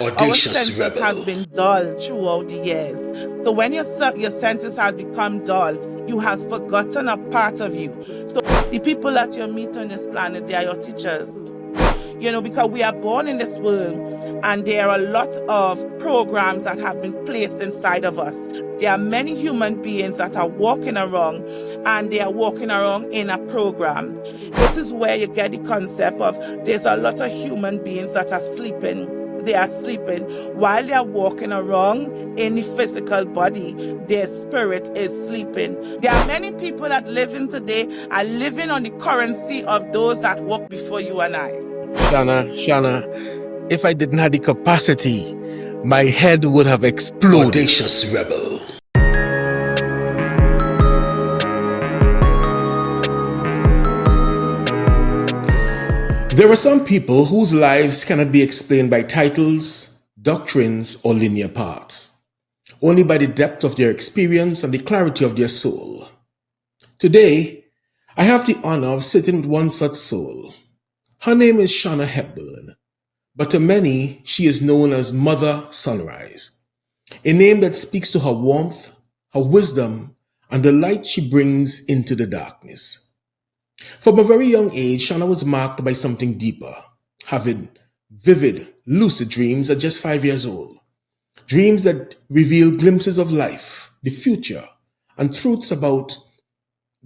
Our Audacious senses have Rebel. been dull throughout the years. So when your senses have become dull, you have forgotten a part of you. So the people that you meet on this planet, they are your teachers. Because we are born in this world and there are a lot of programs that have been placed inside of us. There are many human beings that are walking around and they are walking around in a program. This is where you get the concept of there's a lot of human beings that are sleeping. They are sleeping while they are walking around in the physical body. Their spirit is sleeping. There are many people that living today are living on the currency of those that walk before you and I. Shana, if I didn't have the capacity, my head would have exploded. Audacious Rebel. There are some people whose lives cannot be explained by titles, doctrines, or linear paths, only by the depth of their experience and the clarity of their soul. Today, I have the honor of sitting with one such soul. Her name is Shauna Hepburn, but to many, she is known as Mother Sunrise, a name that speaks to her warmth, her wisdom, and the light she brings into the darkness. From a very young age, Shauna was marked by something deeper, having vivid, lucid dreams at just 5 years old. Dreams that reveal glimpses of life, the future, and truths about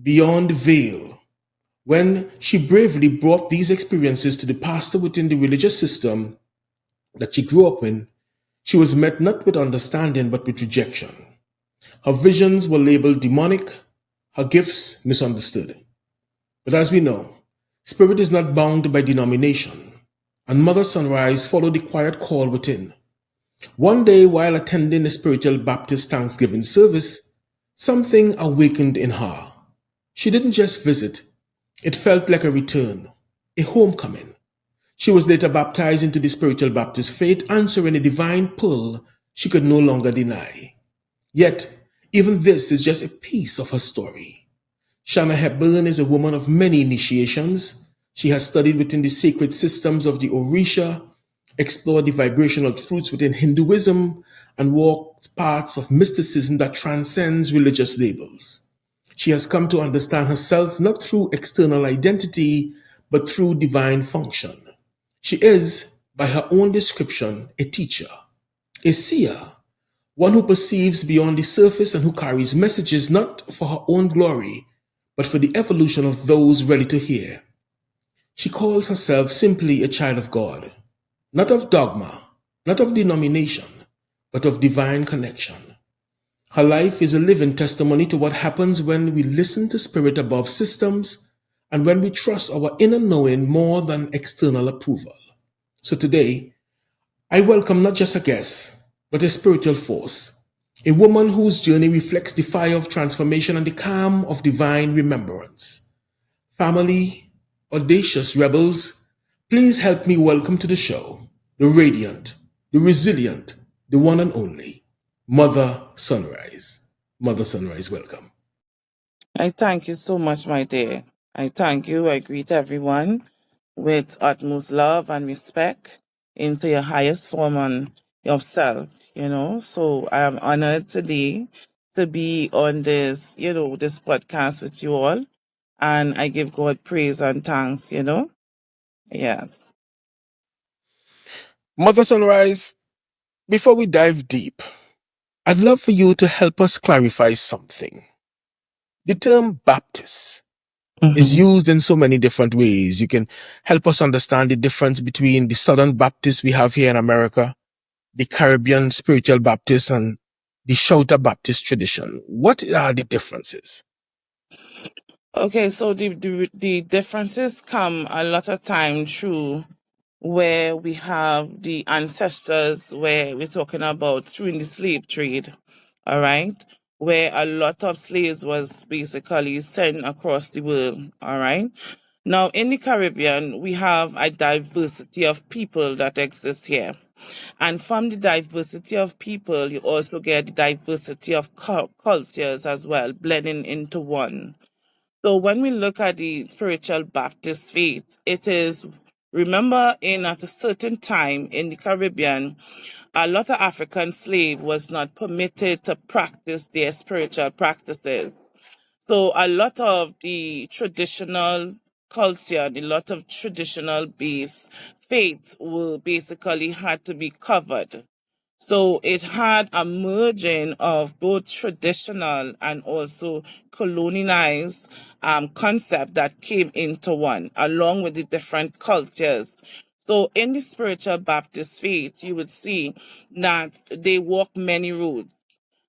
beyond the veil. When she bravely brought these experiences to the pastor within the religious system that she grew up in, she was met not with understanding but with rejection. Her visions were labeled demonic, her gifts misunderstood. But as we know, spirit is not bound by denomination, and Mother Sunrise followed the quiet call within. One day, while attending a spiritual Baptist Thanksgiving service, something awakened in her. She didn't just visit, it felt like a return, a homecoming. She was later baptized into the spiritual Baptist faith, answering a divine pull she could no longer deny. Yet, even this is just a piece of her story. Shauna Hepburn is a woman of many initiations. She has studied within the sacred systems of the Orisha, explored the vibrational truths within Hinduism, and walked paths of mysticism that transcends religious labels. She has come to understand herself not through external identity, but through divine function. She is, by her own description, a teacher, a seer, one who perceives beyond the surface and who carries messages not for her own glory, but for the evolution of those ready to hear. She calls herself simply a child of God, not of dogma, not of denomination, but of divine connection. Her life is a living testimony to what happens when we listen to spirit above systems and when we trust our inner knowing more than external approval. So today, I welcome not just a guest, but a spiritual force, a woman whose journey reflects the fire of transformation and the calm of divine remembrance. Family, audacious rebels, please help me welcome to the show the radiant, the resilient, the one and only, Mother Sunrise. Mother Sunrise, welcome. I thank you so much, my dear. I thank you. I greet everyone with utmost love and respect into your highest form and yourself. So I am honored today to be on this podcast with you all. And I give God praise and thanks. Yes. Mother Sunrise, before we dive deep, I'd love for you to help us clarify something. The term Baptist is hmm used in so many different ways. You can help us understand the difference between the Southern Baptist we have here in America, the Caribbean spiritual Baptist, and the Shouter Baptist tradition. What are the differences? Okay, so the differences come a lot of time through where we have the ancestors where we're talking about during the slave trade, all right, where a lot of slaves was basically sent across the world, all right. Now in the Caribbean, we have a diversity of people that exist here. And from the diversity of people, you also get the diversity of cultures as well, blending into one. So when we look at the spiritual Baptist faith, it is Remember, in at a certain time in the Caribbean, a lot of African slave was not permitted to practice their spiritual practices. So a lot of the traditional culture, a lot of traditional base faith will basically had to be covered. So it had a merging of both traditional and also colonialized concept that came into one, along with the different cultures. So in the spiritual Baptist faith, you would see that they walk many roads.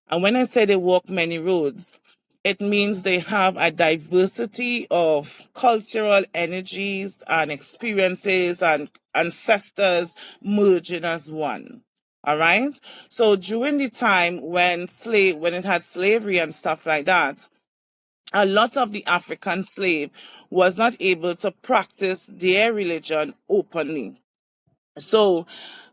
And when I say they walk many roads, it means they have a diversity of cultural energies and experiences and ancestors merging as one. All right. So during the time when it had slavery and stuff like that, a lot of the African slave was not able to practice their religion openly. So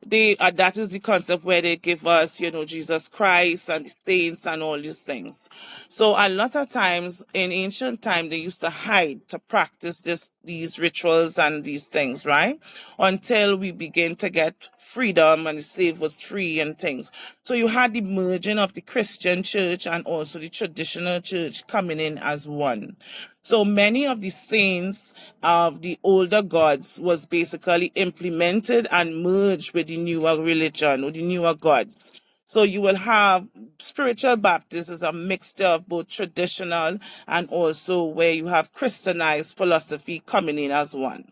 that is the concept where they give us, Jesus Christ and the saints and all these things. So a lot of times in ancient time they used to hide to practice these rituals and these things, right? Until we begin to get freedom and the slave was free and things. So you had the merging of the Christian church and also the traditional church coming in as one. So many of the saints of the older gods was basically implemented and merged with the newer religion or the newer gods. So you will have spiritual Baptist is a mixture of both traditional and also where you have Christianized philosophy coming in as one.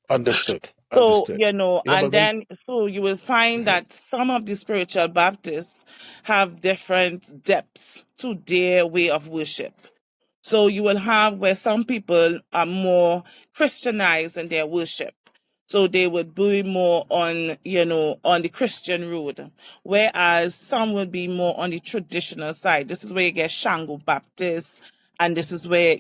Understood. So, Understood. and But when then so you will find Mhm. that some of the spiritual Baptists have different depths to their way of worship. So you will have where some people are more Christianized in their worship. So they would be more on, on the Christian road, whereas some would be more on the traditional side. This is where you get Shango Baptist, and this is where,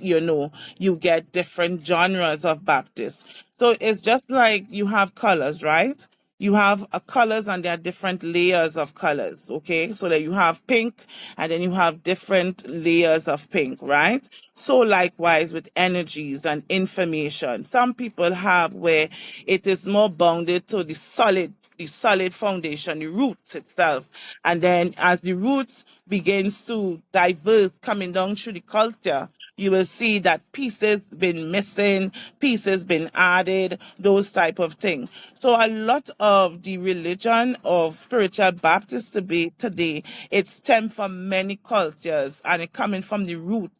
you get different genres of Baptist. So it's just like you have colors, right? You have colors and there are different layers of colors, okay? So that you have pink and then you have different layers of pink, right? So likewise with energies and information. Some people have where it is more bounded to the solid foundation, the roots itself. And then as the roots begins to diverse coming down through the culture, you will see that pieces been missing, pieces been added, those type of things. So a lot of the religion of spiritual Baptist today, it stem from many cultures and it coming from the roots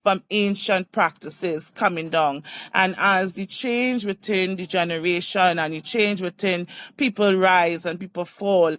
from ancient practices coming down. And as the change within the generation and the change within people rise and people fall,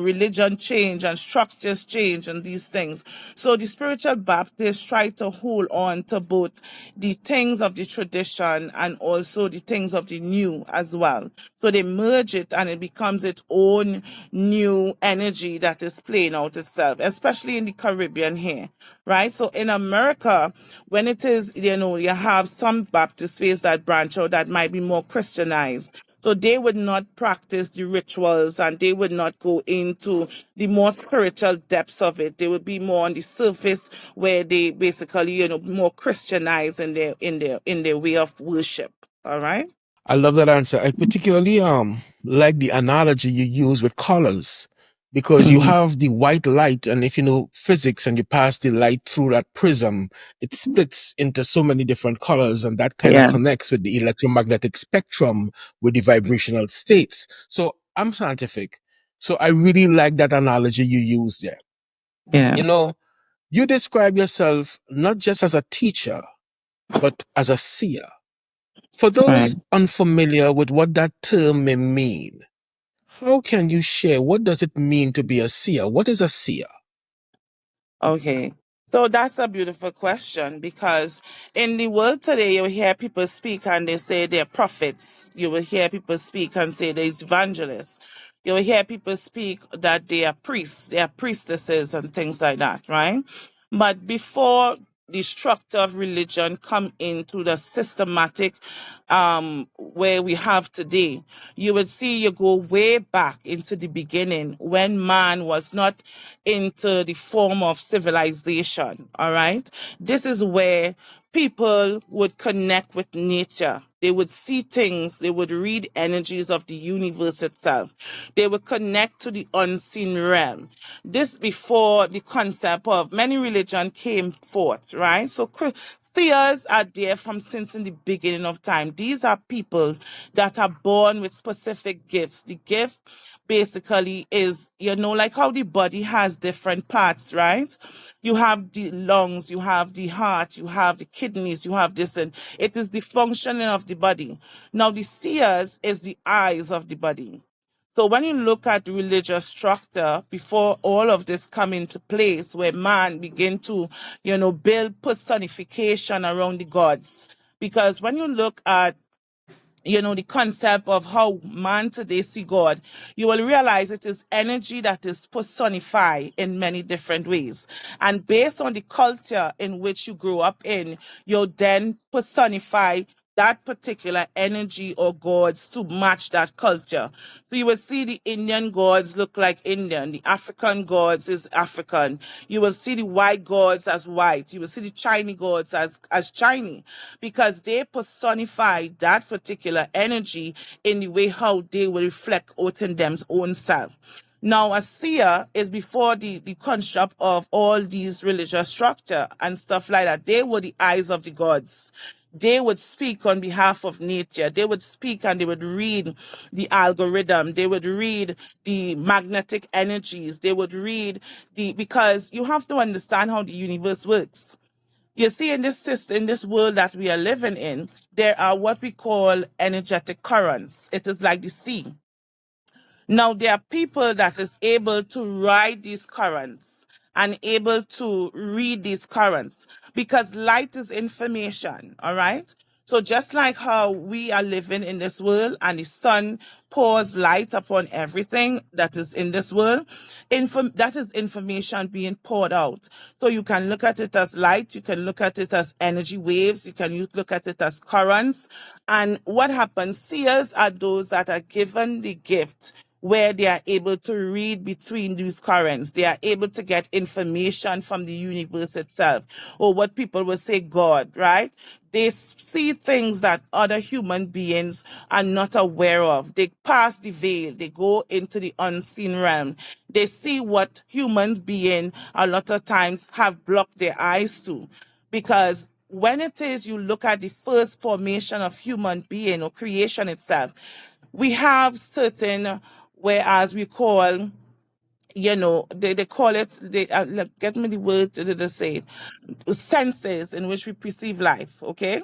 religion change and structures change and these things. So the spiritual Baptists try to hold on to both the things of the tradition and also the things of the new as well. So they merge it and it becomes its own new energy that is playing out itself, especially in the Caribbean here, right? So in America, when it is, you have some Baptist faiths that branch out that might be more Christianized. So they would not practice the rituals and they would not go into the more spiritual depths of it. They would be more on the surface where they basically, more Christianized in their way of worship. All right. I love that answer. I particularly like the analogy you use with colors because you Mhm. have the white light, and if you know physics and you pass the light through that prism, it splits into so many different colors, and that kind of Yeah. connects with the electromagnetic spectrum with the vibrational states. So I'm scientific. So I really like that analogy you used there. Yeah. You know, you describe yourself not just as a teacher, but as a seer. For Right. those unfamiliar with what that term may mean, how can you share what does it mean to be a seer? What is a seer? Okay. So that's a beautiful question because in the world today, you will hear people speak and they say they're prophets. You will hear people speak and say they're evangelists. You will hear people speak that they are priests, they are priestesses and things like that, right? But before the structure of religion come into the systematic where we have today, you would see you go way back into the beginning when man was not into the form of civilization. All right. This is where people would connect with nature. They would see things, they would read energies of the universe itself. They would connect to the unseen realm. This before the concept of many religion came forth, right? So seers are there from since in the beginning of time. These are people that are born with specific gifts. The gift basically is, like how the body has different parts, right? You have the lungs, you have the heart, you have the kidneys, you have this, and it is the functioning of the body. Now, the seers is the eyes of the body. So when you look at the religious structure before all of this come into place, where man begin to, build personification around the gods, because when you look at the concept of how man today see God, you will realize it is energy that is personified in many different ways. And based on the culture in which you grew up in, you'll then personify that particular energy or gods to match that culture. So you will see the Indian gods look like Indian, the African gods is African. You will see the white gods as white. You will see the Chinese gods as Chinese, because they personify that particular energy in the way how they will reflect out in them's own self. Now, a seer is before the construct of all these religious structure and stuff like that. They were the eyes of the gods. They would speak on behalf of nature. They would speak and they would read the algorithm. They would read the magnetic energies. They would read because you have to understand how the universe works. You see, in this system, in this world that we are living in, there are what we call energetic currents. It is like the sea. Now, there are people that is able to ride these currents and able to read these currents, because light is information, all right? So just like how we are living in this world and the sun pours light upon everything that is in this world, that is information being poured out. So you can look at it as light, you can look at it as energy waves, you can look at it as currents. And what happens, seers are those that are given the gift where they are able to read between these currents. They are able to get information from the universe itself, or what people will say God, right? They see things that other human beings are not aware of. They pass the veil. They go into the unseen realm. They see what human beings a lot of times have blocked their eyes to. Because when it is you look at the first formation of human being or creation itself, we have certain, whereas we call, they call it, get me the word to say it, senses in which we perceive life, okay?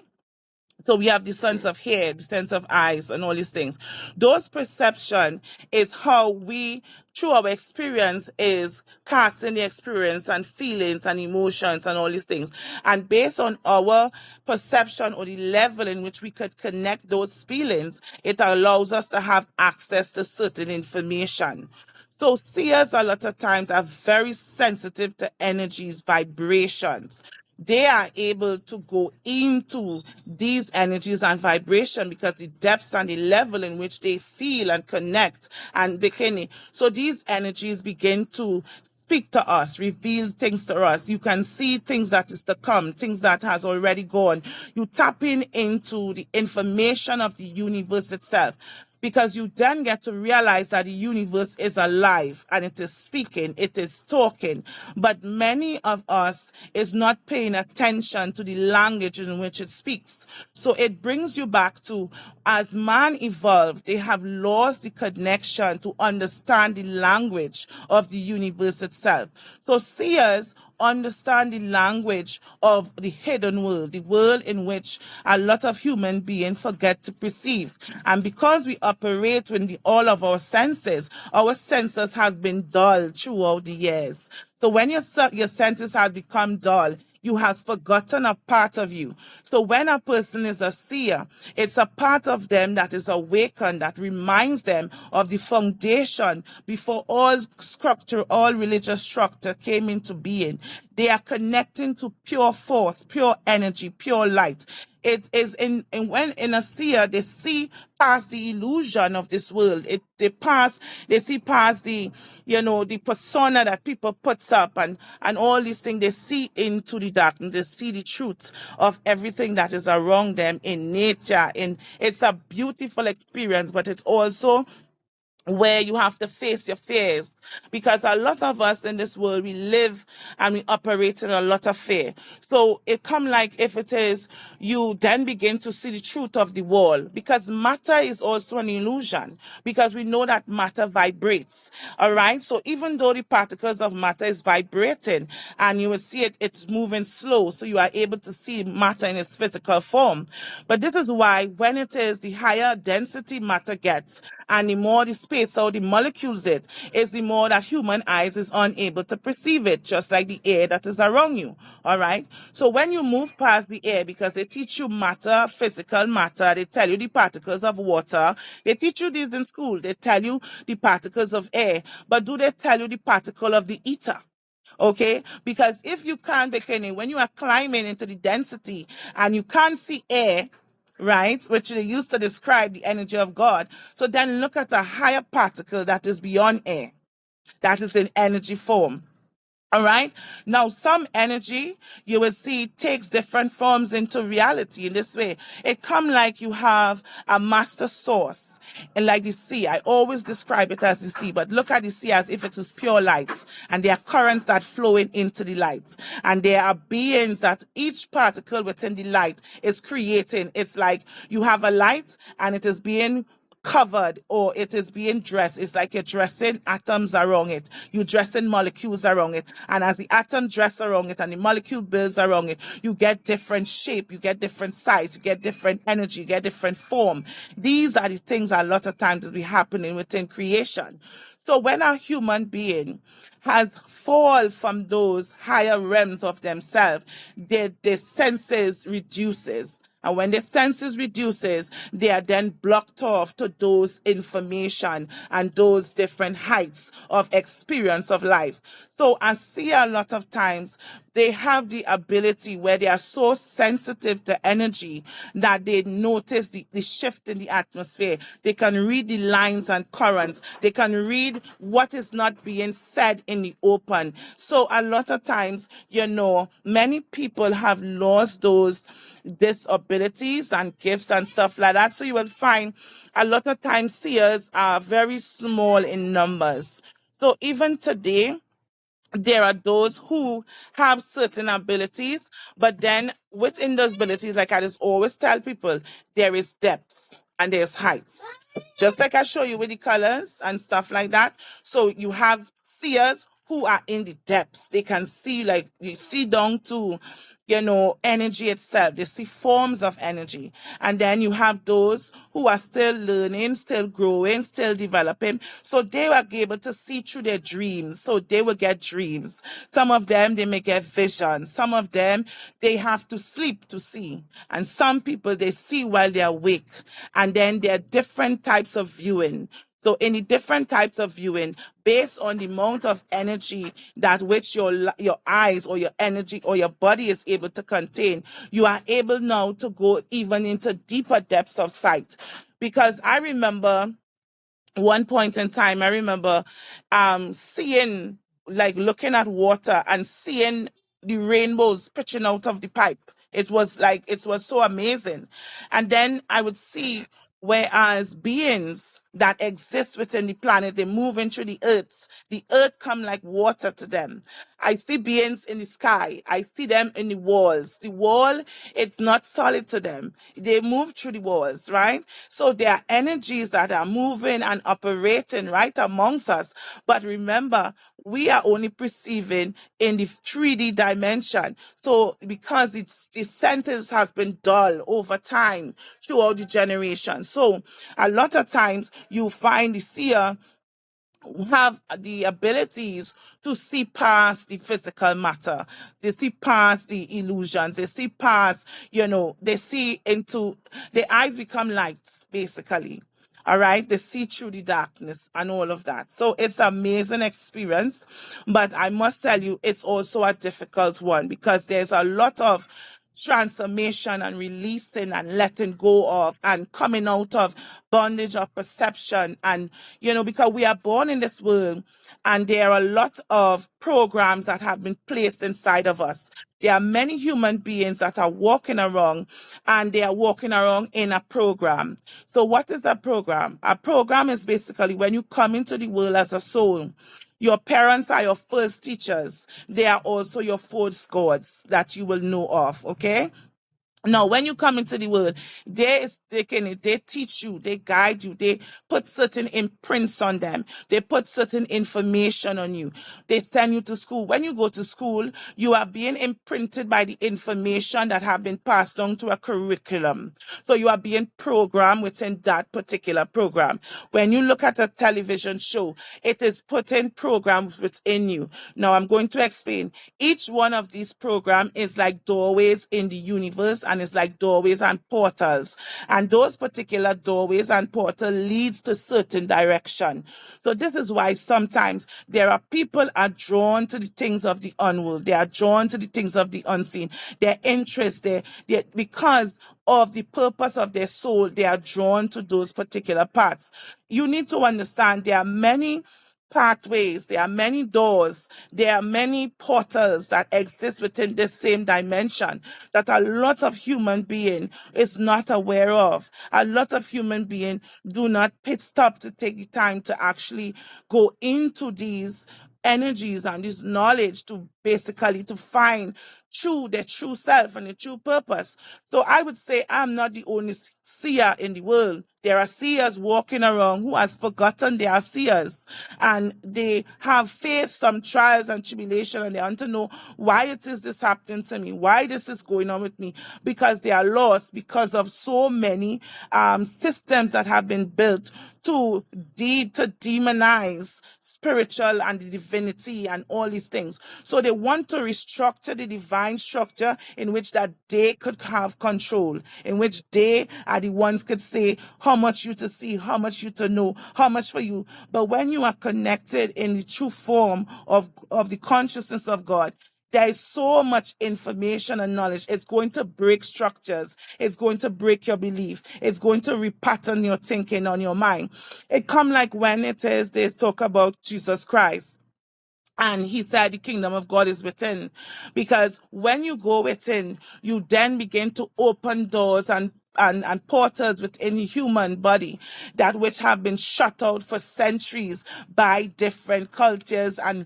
So we have the sense of hair, the sense of eyes, and all these things. Those perception is how we, through our experience, is casting the experience and feelings and emotions and all these things. And based on our perception or the level in which we could connect those feelings, it allows us to have access to certain information. So seers a lot of times are very sensitive to energies, vibrations. They are able to go into these energies and vibration because the depths and the level in which they feel and connect and begin. So these energies begin to speak to us, reveal things to us. You can see things that is to come, things that has already gone. You tap into the information of the universe itself, because you then get to realize that the universe is alive and it is speaking, it is talking. But many of us is not paying attention to the language in which it speaks. So it brings you back to, as man evolved, they have lost the connection to understand the language of the universe itself. So seers understand the language of the hidden world, the world in which a lot of human beings forget to perceive. And because we operate with all of our senses have been dull throughout the years. So when your senses have become dull, you have forgotten a part of you. So when a person is a seer, it's a part of them that is awakened, that reminds them of the foundation before all structure, all religious structure came into being. They are connecting to pure force, pure energy, pure light. it is in when in a seer they see past the illusion of this world. They see past the, the persona that people puts up, and all these things. They see into the darkness. They see the truth of everything that is around them in nature. In It's a beautiful experience, but it's also where you have to face your fears, because a lot of us in this world, we live and we operate in a lot of fear. So it come like, if it is, you then begin to see the truth of the wall, because matter is also an illusion, because we know that matter vibrates. All right, so even though the particles of matter is vibrating, and you will see it's moving slow, so you are able to see matter in its physical form. But this is why, when it is the higher density matter gets, and the more the space or the molecules it is, the more that human eyes is unable to perceive it, just like the air that is around you. All right. So when you move past the air, because they teach you matter, physical matter, they tell you the particles of water, they teach you this in school, they tell you the particles of air, but do they tell you the particle of the ether? Okay, because if you can't, beginning when you are climbing into the density and you can't see air, right, which they used to describe the energy of God, so then look at a higher particle that is beyond air, that is in energy form. All right. Now, some energy you will see takes different forms into reality in this way. It come like you have a master source, and like the sea. I always describe it as the sea, but look at the sea as if it was pure light, and there are currents that flowing into the light, and there are beings that each particle within the light is creating. It's like you have a light, and it is being covered, or it is being dressed. It's like you're dressing atoms around it. You're dressing molecules around it. And as the atom dress around it and the molecule builds around it, you get different shape, you get different size, you get different energy, you get different form. These are the things a lot of times that be happening within creation. So when a human being has fall from those higher realms of themselves, their senses reduces. And when the senses reduces, they are then blocked off to those information and those different heights of experience of life. So I see a lot of times they have the ability where they are so sensitive to energy that they notice the shift in the atmosphere. They can read the lines and currents. They can read what is not being said in the open. So a lot of times, many people have lost these abilities and gifts and stuff like that. So you will find a lot of times seers are very small in numbers. So even today, there are those who have certain abilities, but then within those abilities, like I just always tell people, there is depths and there's heights. Just like I show you with the colors and stuff like that. So you have seers who are in the depths. They can see, like you see down to, energy itself. They see forms of energy. And then you have those who are still learning, still growing, still developing. So they were able to see through their dreams. So they will get dreams. Some of them, they may get visions. Some of them, they have to sleep to see. And some people, they see while they're awake. And then there are different types of viewing. So in the different types of viewing, based on the amount of energy that which your eyes or your energy or your body is able to contain, you are able now to go even into deeper depths of sight. Because I remember one point in time, I remember seeing, like looking at water and seeing the rainbows pitching out of the pipe. It was so amazing. And then I would see, whereas beings that exist within the planet, they move into the earth come like water to them. I see beings in the sky. I see them in the walls. The wall, it's not solid to them. They move through the walls, right? So there are energies that are moving and operating right amongst us. But remember, we are only perceiving in the 3D dimension. So because the sentence has been dull over time throughout the generation. So a lot of times you find the seer have the abilities to see past the physical matter. They see past the illusions. They see past, they see into, their eyes become lights, basically. All right. They see through the darkness and all of that. So it's an amazing experience. But I must tell you, it's also a difficult one, because there's a lot of transformation and releasing and letting go of and coming out of bondage of perception. And because we are born in this world, and there are a lot of programs that have been placed inside of us. There are many human beings that are walking around, and they are walking around in a program. So what is a program? A program is basically when you come into the world as a soul. Your parents are your first teachers. They are also your first gods that you will know of. Okay. Now, when you come into the world, they teach you, they guide you, they put certain imprints on them, they put certain information on you, they send you to school. When you go to school, you are being imprinted by the information that have been passed on to a curriculum. So you are being programmed within that particular program. When you look at a television show, it is putting programs within you. Now, I'm going to explain. Each one of these programs is like doorways in the universe, and it's like doorways and portals. And those particular doorways and portal leads to certain direction. So this is why sometimes there are people are drawn to the things of the unworld. They are drawn to the things of the unseen. Their interest there, because of the purpose of their soul, they are drawn to those particular paths. You need to understand there are many pathways, there are many doors, there are many portals that exist within this same dimension that a lot of human being is not aware of. A lot of human being do not pit stop to take the time to actually go into these energies and this knowledge to basically to find their true self and their true purpose. So I would say I'm not the only seer in the world. There are seers walking around who has forgotten they are seers, and they have faced some trials and tribulation, and they want to know why it is this happening to me, why this is going on with me, because they are lost because of so many systems that have been built to demonize spiritual and the divinity and all these things. So they want to restructure the divine structure in which that they could have control, in which they are the ones could say how much you to see, how much you to know, how much for you. But when you are connected in the true form of the consciousness of God, there is so much information and knowledge. It's going to break structures. It's going to break your belief. It's going to repattern your thinking on your mind. It come like when it is they talk about Jesus Christ. And he said the kingdom of God is within. Because when you go within, you then begin to open doors and portals within the human body that which have been shut out for centuries by different cultures and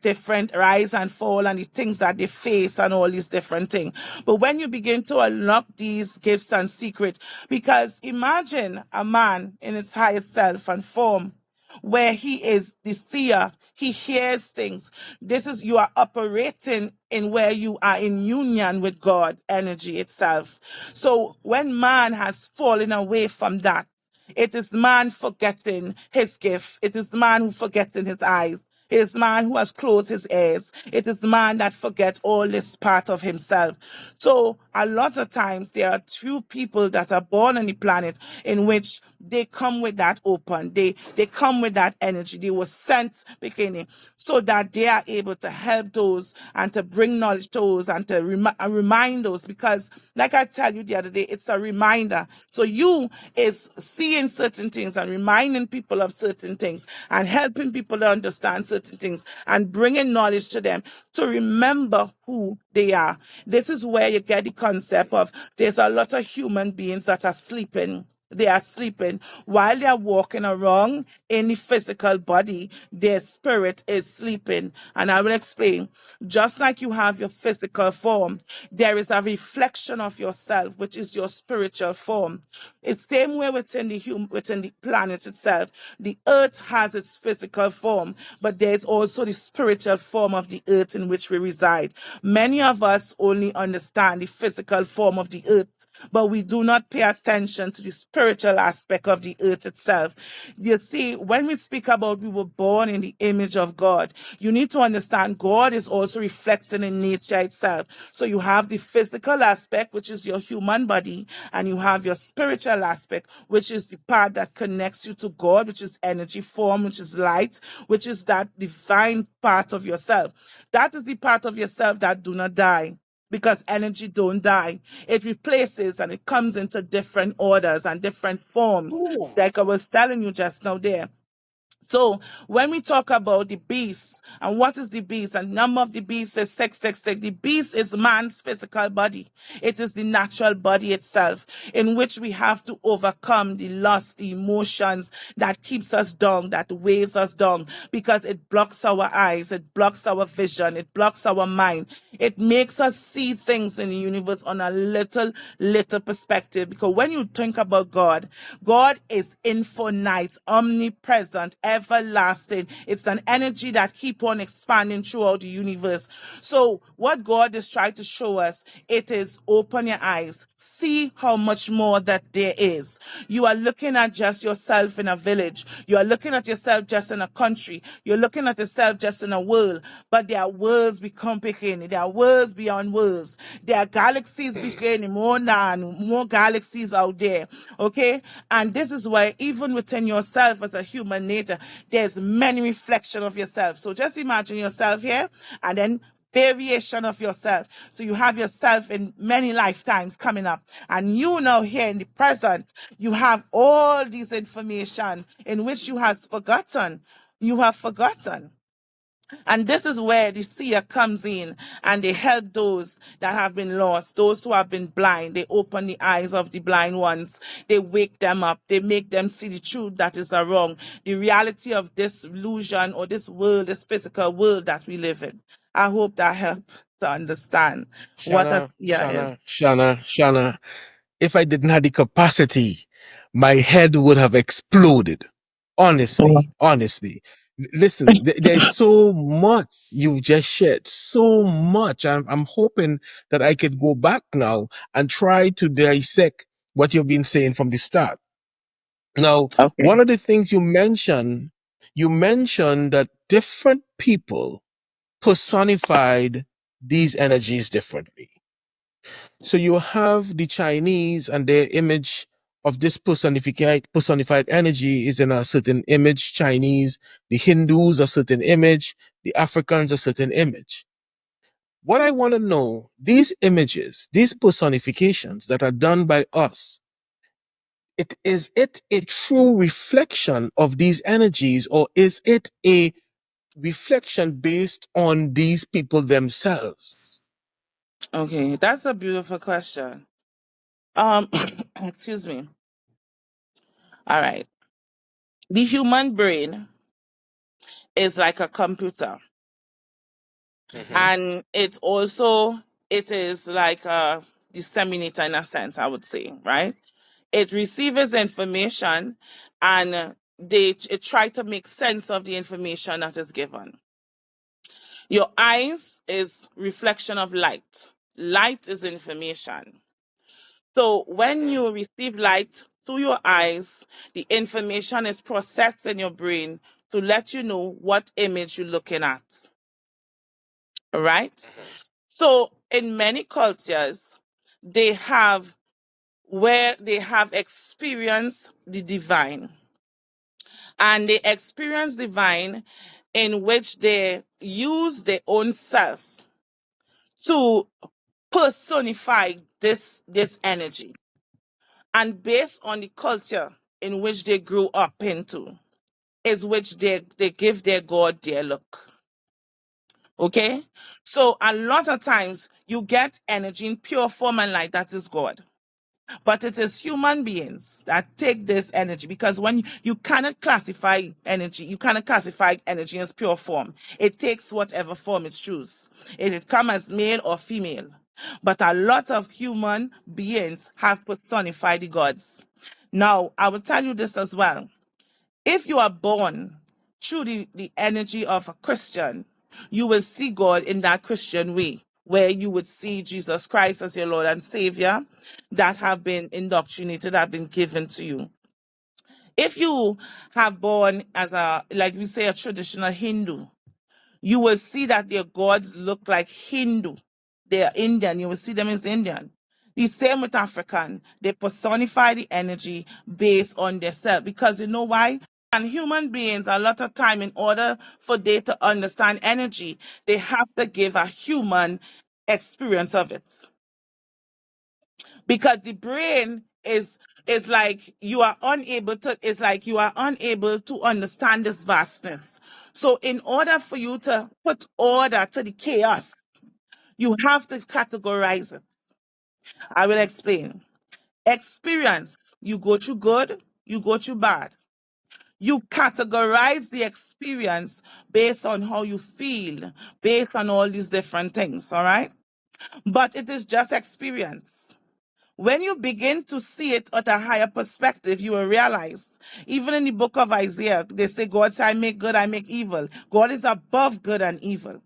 different rise and fall and the things that they face and all these different things. But when you begin to unlock these gifts and secret, because imagine a man in its highest self and form, where he is the seer, he hears things. You are operating in where you are in union with God energy itself. So when man has fallen away from that, it is man forgetting his gift. It is man who forgetting his eyes. It is man who has closed his ears. It is man that forget all this part of himself. So a lot of times there are few people that are born on the planet in which they come with that open. They come with that energy. They were sent beginning so that they are able to help those and to bring knowledge to those and to remind those, because like I tell you the other day, it's a reminder. So you is seeing certain things and reminding people of certain things and helping people to understand certain things and bringing knowledge to them to remember who they are. This is where you get the concept of there's a lot of human beings that are sleeping. They are sleeping while they are walking around in the physical body. Their spirit is sleeping. And I will explain. Just like you have your physical form, there is a reflection of yourself, which is your spiritual form. It's same way within the planet itself. The earth has its physical form, but there is also the spiritual form of the earth in which we reside. Many of us only understand the physical form of the earth, but we do not pay attention to the spiritual aspect of the earth itself. You see, when we speak about we were born in the image of God, you need to understand God is also reflecting in nature itself. So you have the physical aspect, which is your human body, and you have your spiritual aspect, which is the part that connects you to God, which is energy form, which is light, which is that divine part of yourself. That is the part of yourself that do not die. because energy don't die. It replaces and it comes into different orders and different forms, like I was telling you just now there. So when we talk about the beast, and what is the beast? And number of the beast is 666. The beast is man's physical body. It is the natural body itself, in which we have to overcome the lust, the emotions that keeps us down, that weighs us down, because it blocks our eyes, it blocks our vision, it blocks our mind. It makes us see things in the universe on a little perspective. Because when you think about God, God is infinite, omnipresent, everlasting. It's an energy that keep on expanding throughout the universe. So what God is trying to show us, it is open your eyes. See how much more that there is. You are looking at just yourself in a village. You are looking at yourself just in a country. You're looking at yourself just in a world. But there are worlds become picking. There are worlds beyond worlds. There are galaxies beginning more than more galaxies out there. Okay? And this is why even within yourself as a human nature, there's many reflection of yourself. So just imagine yourself here and then variation of yourself. So you have yourself in many lifetimes coming up, and you now here in the present, you have all these information in which you have forgotten. You have forgotten. And this is where the seer comes in, and they help those that have been lost, those who have been blind. They open the eyes of the blind ones. They wake them up. They make them see the truth that is wrong, the reality of this illusion or this world, this physical world that we live in. I hope that helps to understand what a Shana, seer is. Shana, if I didn't have the capacity, my head would have exploded. Oh, Honestly. Listen, there's so much you've just shared, so much. I'm hoping that I could go back now and try to dissect what you've been saying from the start. Now, okay. one of the things you mentioned that different people personified these energies differently. So you have the Chinese and their image of this personified energy is in a certain image, Chinese, the Hindus a certain image, the Africans a certain image. What I want to know, these images, these personifications that are done by us, it a true reflection of these energies, or is it a reflection based on these people themselves? Okay, that's a beautiful question. Excuse me. All right. The human brain is like a computer, Mm-hmm. and it is like a disseminator in a sense, I would say, right? It receives information, and it try to make sense of the information that is given. Your eyes is reflection of light. Light is information. So when you receive light through your eyes, the information is processed in your brain to let you know what image you're looking at. All right? So in many cultures, they have where they have experienced the divine, and they experience divine in which they use their own self to personify this energy, and based on the culture in which they grew up into is which they give their god their look. Okay, so a lot of times you get energy in pure form and light, that is god. But it is human beings that take this energy, because when you cannot classify energy, you cannot classify energy as pure form. It takes whatever form it chooses. It come as male or female. But a lot of human beings have personified the gods. Now, I will tell you this as well. If you are born through the energy of a Christian, you will see God in that Christian way, where you would see Jesus Christ as your Lord and Savior that have been indoctrinated, have been given to you. If you have born as a, like we say, a traditional Hindu, you will see that their gods look like Hindu. They are Indian. You will see them as Indian. The same with African. They personify the energy based on their self. Because you know why? And human beings, a lot of time, in order for they to understand energy, they have to give a human experience of it. Because the brain is like you are unable to it's like you are unable to understand this vastness. So in order for you to put order to the chaos, you have to categorize it. I will explain. Experience, you go through good, you go through bad. You categorize the experience based on how you feel, based on all these different things, all right? But it is just experience. When you begin to see it at a higher perspective, you will realize, even in the book of Isaiah, they say, God said, I make good, I make evil. God is above good and evil.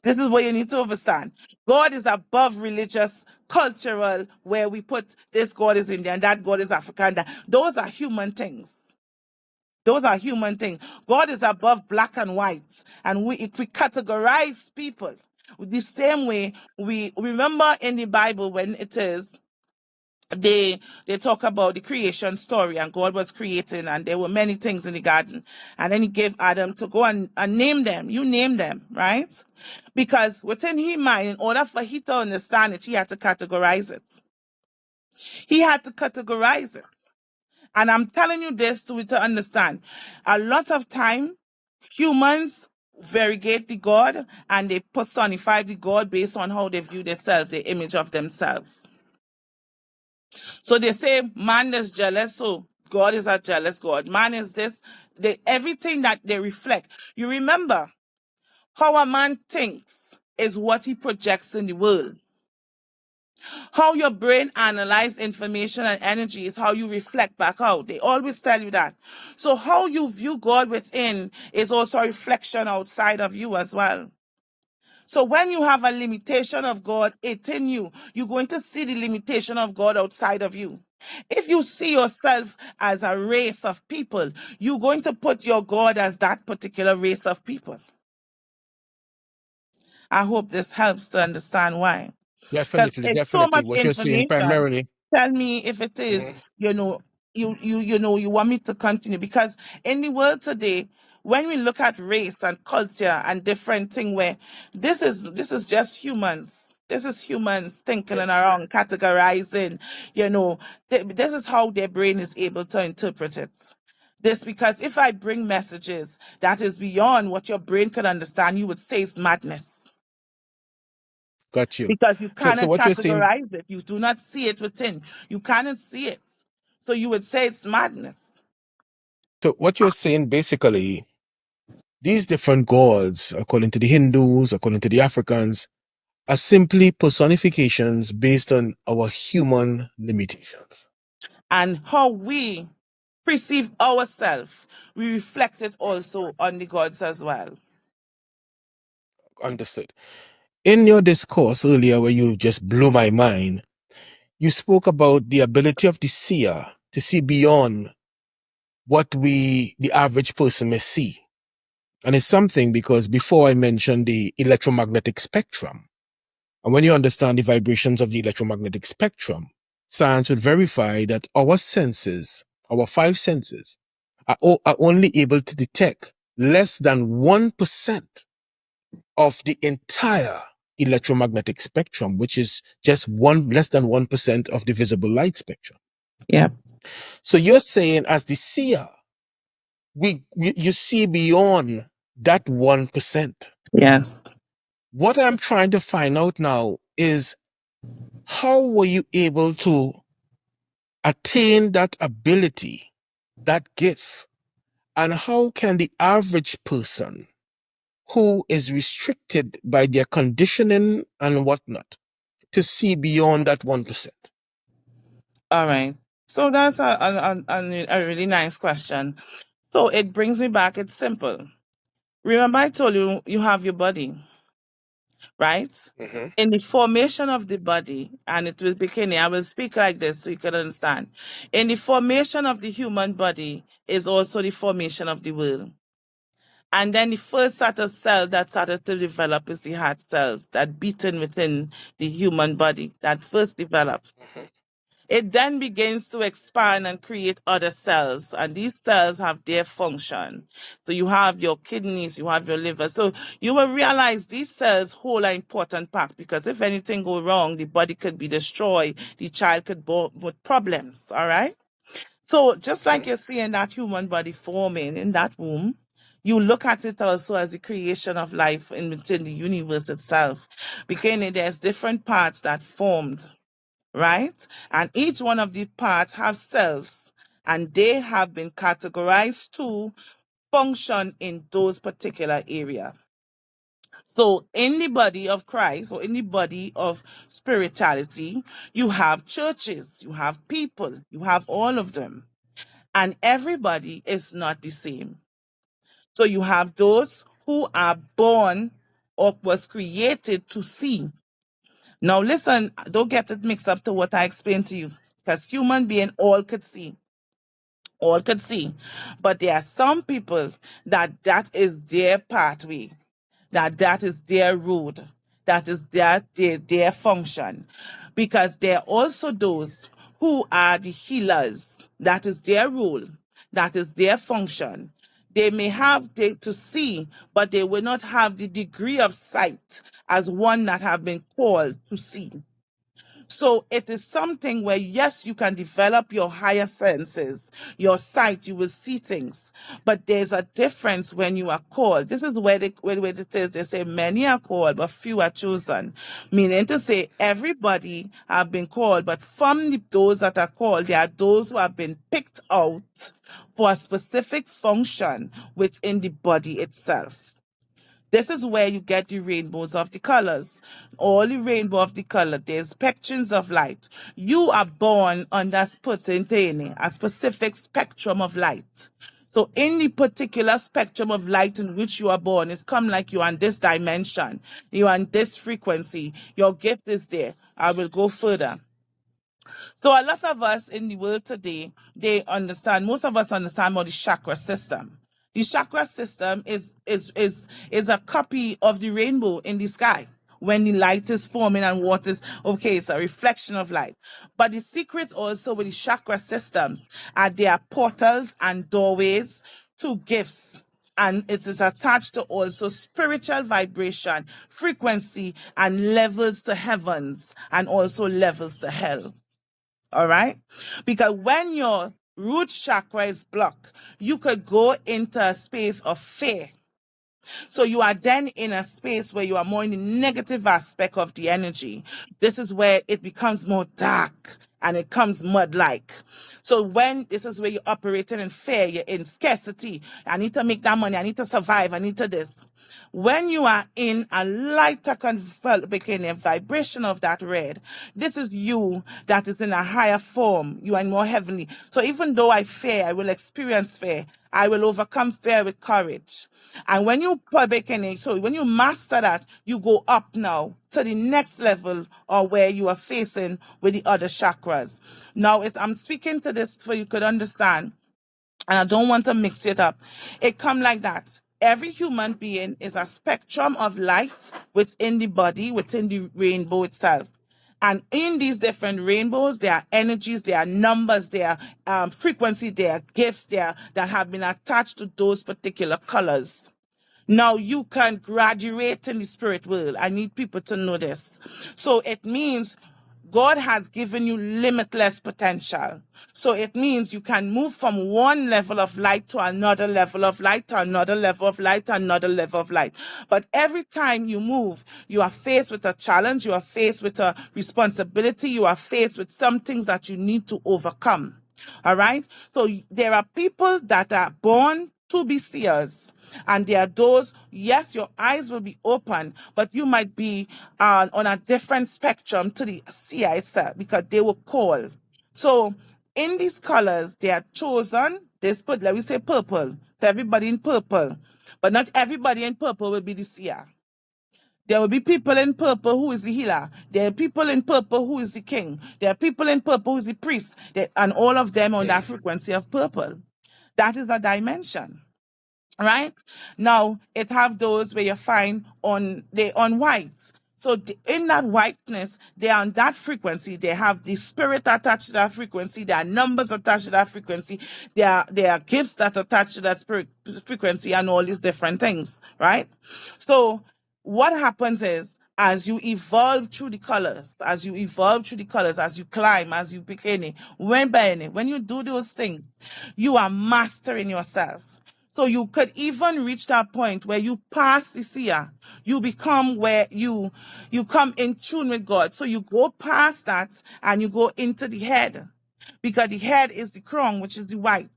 This is what you need to understand. God is above religious, cultural, where we put this God is Indian, that God is African. Those are human things. Those are human things. God is above black and white. And if we categorize people the same way, we remember in the Bible when it is they talk about the creation story, and God was creating and there were many things in the garden, and then he gave Adam to go and name them. You name them, right? Because within his mind, in order for he to understand it, he had to categorize it. He had to categorize it. And I'm telling you this to understand. A lot of time humans varigate the God and they personify the God based on how they view themselves, the image of themselves. So they say man is jealous, so God is a jealous God. Man is this, everything that they reflect. You remember how a man thinks is what he projects in the world. How your brain analyzes information and energy is how you reflect back out. They always tell you that. So how you view God within is also a reflection outside of you as well. So when you have a limitation of God within you, you're going to see the limitation of God outside of you. If you see yourself as a race of people, you're going to put your God as that particular race of people. I hope this helps to understand why. Because Definitely, it's so definitely. much What you're saying information. primarily. Tell me if it is, Mhm. you want me to continue. Because in the world today, when we look at race and culture and different thing where this is just humans. This is humans thinking and Yes. around, categorizing, this is how their brain is able to interpret it. This because if I bring messages that is beyond what your brain can understand, you would say it's madness Got you. because you So cannot what you're saying, categorize it. You do not see it within. You cannot see it. So you would say it's madness. basically, these different gods, according to the Hindus, according to the Africans, are simply personifications based on our human limitations. And how we perceive ourselves, we reflect it also on the gods as well. Understood. In your discourse earlier, where you just blew my mind, you spoke about the ability of the seer to see beyond what the average person may see. And it's something because before I mentioned the electromagnetic spectrum, and when you understand the vibrations of the electromagnetic spectrum, science would verify that our senses, our five senses, are only able to detect less than 1% of the entire electromagnetic spectrum, which is just less than 1% of the visible light spectrum. Yeah. So you're saying, as the seer, you see beyond that 1%. Yes. What I'm trying to find out now is, how were you able to attain that ability, that gift? And how can the average person who is restricted by their conditioning and whatnot to see beyond that 1%? All right. So that's a really nice question. So it brings me back. It's simple. Remember, I told you you have your body, right? Hmm. In the formation of the body, and it will beginning, I will speak like this so you can understand. In the formation of the human body is also the formation of the world. And then the first set of cells that started to develop is the heart cells that beaten within the human body that first develops. It then begins to expand and create other cells, and these cells have their function. So you have your kidneys, you have your liver. So you will realize these cells hold an important part, because if anything go wrong, the body could be destroyed. The child could born with problems. All right. So just like Okay. you're seeing that human body forming in that womb, you look at it also as the creation of life in within the universe itself. Because there's different parts that formed, right? And each one of the parts have cells, and they have been categorized to function in those particular area. So in the body of Christ, or in the body of spirituality, you have churches, you have people, you have all of them. And everybody is not the same. So you have those who are born or was created to see. Now listen, don't get it mixed up to what I explained to you, because human being all could see. But there are some people that is their pathway, that is their road, that is their function. Because there are also those who are the healers, that is their role, that is their function. They may have to see, but they will not have the degree of sight as one that have been called to see. So it is something where, yes, you can develop your higher senses, your sight, you will see things. But there's a difference when you are called. This is where it is. They say many are called, but few are chosen. Meaning to say everybody have been called, but from those that are called, there are those who have been picked out for a specific function within the body itself. This is where you get the rainbows of the colors. All the rainbow of the color, there's spectrums of light. You are born under a specific spectrum of light. So in the particular spectrum of light in which you are born, it's come like you're on this dimension, you're on this frequency, your gift is there. I will go further. So a lot of us in the world today, most of us understand about the chakra system. The chakra system is a copy of the rainbow in the sky. When the light is forming and what is okay, it's a reflection of light. But the secret also with the chakra systems are there are portals and doorways to gifts. And it is attached to also spiritual vibration, frequency, and levels to heavens, and also levels to hell. All right. Because when your root chakra is blocked, you could go into a space of fear. So you are then in a space where you are more in the negative aspect of the energy. This is where it becomes more dark and it comes mud-like. So when this is where you're operating in fear, you're in scarcity. I need to make that money. I need to survive. I need to this. When you are in a lighter becoming a vibration of that red, this is you that is in a higher form. You are more heavenly. So even though I fear, I will experience fear. I will overcome fear with courage. And when you so when you master that, you go up now to the next level or where you are facing with the other chakras. Now, I'm speaking to this so you could understand, and I don't want to mix it up. It come like that. Every human being is a spectrum of light within the body, within the rainbow itself. And in these different rainbows, there are energies, there are numbers, there are frequencies, there are gifts there that have been attached to those particular colors. Now you can graduate in the spirit world. I need people to know this. So it means God has given you limitless potential. So it means you can move from one level of light to another level of light, to another level of light, to another level of light. But every time you move, you are faced with a challenge, you are faced with a responsibility, you are faced with some things that you need to overcome. All right. So there are people that are born to be seers, and there are those, yes, your eyes will be open, but you might be on a different spectrum to the seer itself because they were called. So in these colors, they are chosen. Let me say purple. So everybody in purple, but not everybody in purple will be the seer. There will be people in purple who is the healer. There are people in purple who is the king. There are people in purple who is the priest. And all of them on that frequency of purple. That is a dimension. Right? Now, it have those where you find on white. So in that whiteness, they are on that frequency. They have the spirit attached to that frequency. There are numbers attached to that frequency. There are gifts that attach to that spirit frequency and all these different things, right? So what happens is, as you evolve through the colors, as you evolve through the colors, as you climb, as you begin, when you do those things, you are mastering yourself. So you could even reach that point where you pass the seer. You become where you come in tune with God. So you go past that and you go into the head, because the head is the crown, which is the white.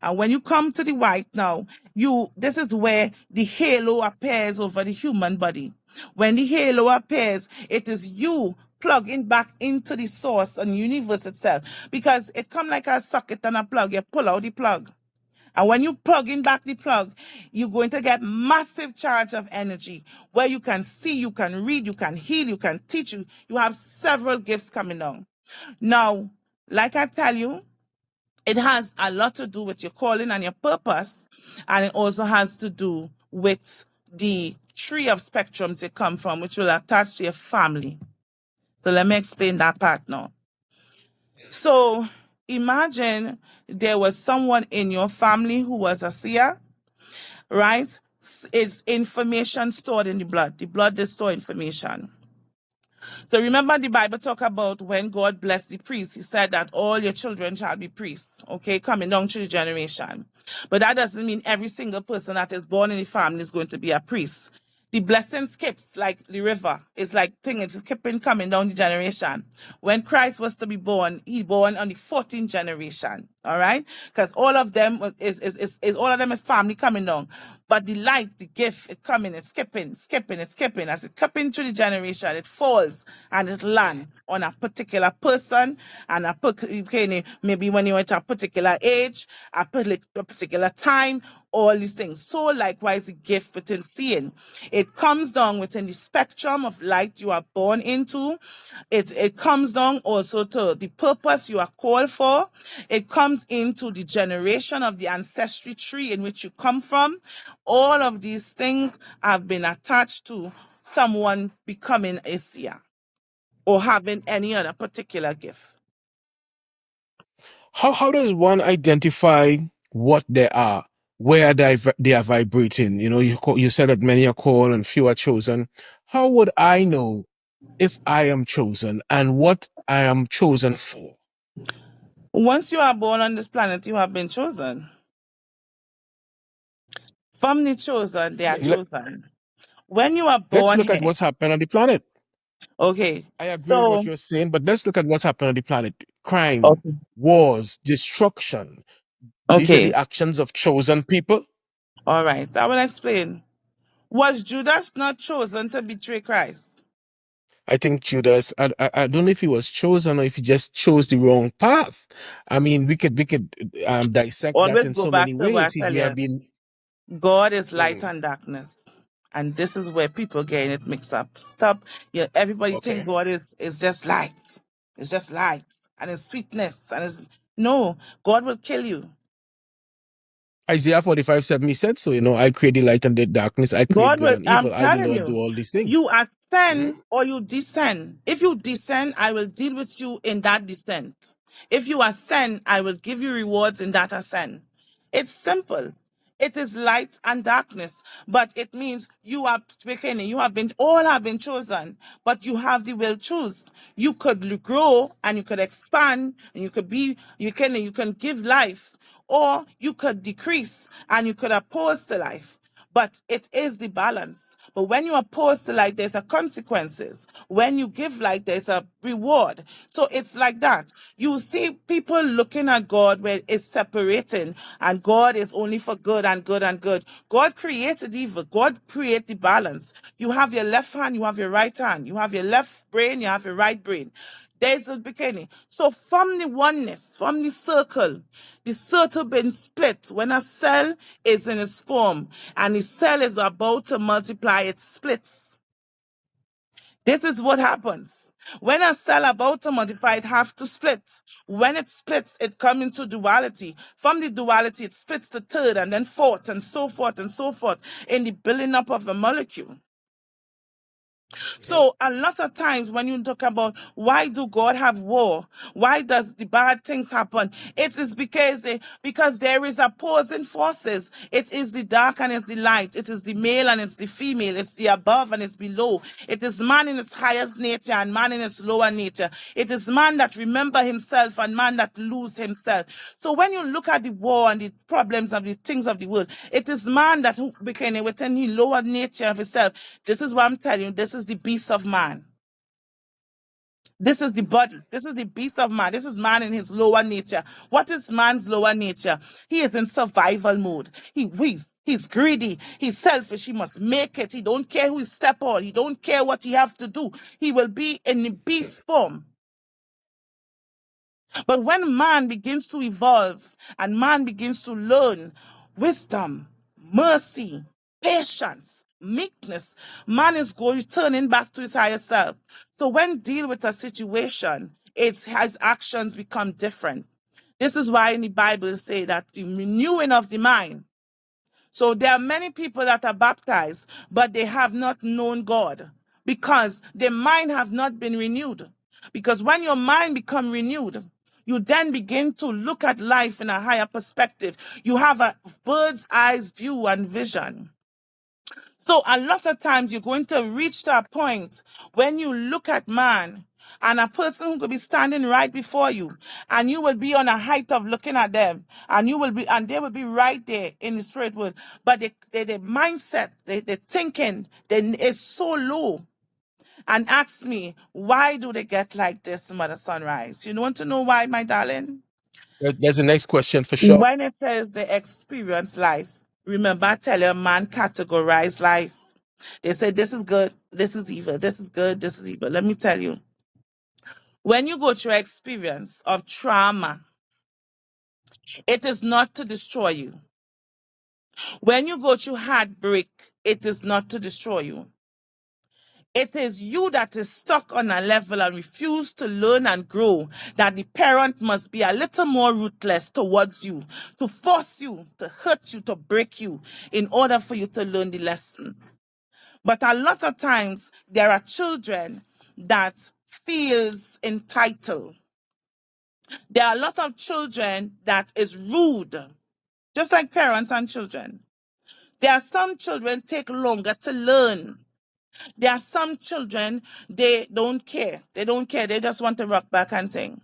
And when you come to the white now, this is where the halo appears over the human body. When the halo appears, it is you plugging back into the source and universe itself, because it come like a socket and a plug. You pull out the plug. And when you plug in back the plug, you're going to get massive charge of energy where you can see, you can read, you can heal, you can teach. You have several gifts coming down. Now, like I tell you, it has a lot to do with your calling and your purpose, and it also has to do with the tree of spectrums you come from, which will attach to your family. So let me explain that part now. So imagine there was someone in your family who was a seer, right? It's information stored in the blood. The blood is store information. So remember the Bible talk about when God blessed the priests, he said that all your children shall be priests, okay, coming down through the generation. But that doesn't mean every single person that is born in the family is going to be a priest. The blessing skips like the river. It's like thing, it's skipping coming down the generation. When Christ was to be born, he born on the 14th generation. All right? Because all of them is all of them is family coming down. But the light, the gift, it coming, it's skipping, skipping, it's skipping. As it skipping through the generation, it falls and it land on a particular person and maybe when you're at a particular age, a particular time, all these things. So likewise, the gift within seeing. It comes down within the spectrum of light you are born into. It comes down also to the purpose you are called for. It comes into the generation of the ancestry tree in which you come from. All of these things have been attached to someone becoming a seer or having any other particular gift. How does one identify what they are, where they are vibrating? You know, you said that many are called and few are chosen. How would I know if I am chosen and what I am chosen for? Once you are born on this planet, you have been chosen. From the chosen, they are Let, chosen. When you are let's born look at here, what's happened on the planet. okay, I agree with what so, you're saying, but let's look at what's happened on the planet. Crime, okay, wars, destruction. These are the okay, actions of chosen people. all right, I will explain. Was Judas not chosen to betray Christ? I think Judas, I don't know if he was chosen or if he just chose the wrong path. I mean, we could dissect that Always in go so back many to what I ways. He tell may have you. been, God is light mm, and darkness. And this is where people getting it mixed up. Stop. Yeah, everybody think okay. God is just light. It's just light. And it's sweetness. And it's no, God will kill you. Isaiah 45:7, he said so, I create the light and the darkness. I create God good will, and I'm evil. I, the telling Lord, do you, all these things. you ascend or you descend. If you descend, I will deal with you in that descent. If you ascend, I will give you rewards in that ascend. It's simple. It is light and darkness, but it means you are beginning. All have been chosen, but you have the will choose. You could grow and you could expand and you can give life, or you could decrease and you could oppose to life. But it is the balance. But when you oppose to light, there's a consequences. When you give light, there's a reward. So it's like that. You see people looking at God where it's separating, and God is only for good and good and good. God created evil. God created the balance. You have your left hand, you have your right hand. You have your left brain, you have your right brain. There's a beginning. So from the oneness, from the circle been split. When a cell is in its form and the cell is about to multiply, it splits. This is what happens. When a cell about to multiply, it has to split. When it splits, it comes into duality. From the duality, it splits to third and then fourth and so forth in the building up of a molecule. So a lot of times when you talk about why do God have war, why does the bad things happen, it is because there is opposing forces. It is the dark and it's the light. It is the male and it's the female. It's the above and it's below. It is man in his highest nature and man in his lower nature. It is man that remember himself and man that lose himself. So when you look at the war and the problems of the things of the world, it is man that who became within the lower nature of himself. This is what I'm telling you. This is the beast of man. This is the body. This is the beast of man. This is man in his lower nature. What is man's lower nature? He is in survival mode. He's greedy. He's selfish. He must make it. He don't care who he step on. He don't care what he have to do. He will be in the beast form. But when man begins to evolve and man begins to learn wisdom, mercy, patience, meekness, man is going turning back to his higher self. So when deal with a situation, his actions become different. This is why in the Bible say that the renewing of the mind. So there are many people that are baptized, but they have not known God because their mind have not been renewed. Because when your mind become renewed, you then begin to look at life in a higher perspective. You have a bird's eyes view and vision. So a lot of times you're going to reach to a point when you look at man and a person who could be standing right before you, and you will be on a height of looking at them, and they will be right there in the spirit world. But the mindset, the thinking, then is so low. And ask me, why do they get like this, Mother Sunrise? You want to know why, my darling? There's the next question for sure. When it says the experience life, remember I tell you, man categorize life. They say this is good, this is evil, this is good, this is evil. Let me tell you, when you go through experience of trauma, it is not to destroy you. When you go through heartbreak, it is not to destroy you. It is you that is stuck on a level and refuse to learn and grow, that the parent must be a little more ruthless towards you, to force you, to hurt you, to break you, in order for you to learn the lesson. But a lot of times, there are children that feels entitled. There are a lot of children that is rude, just like parents and children. There are some children take longer to learn. There are some children, they don't care. They don't care. They just want to rock back and sing.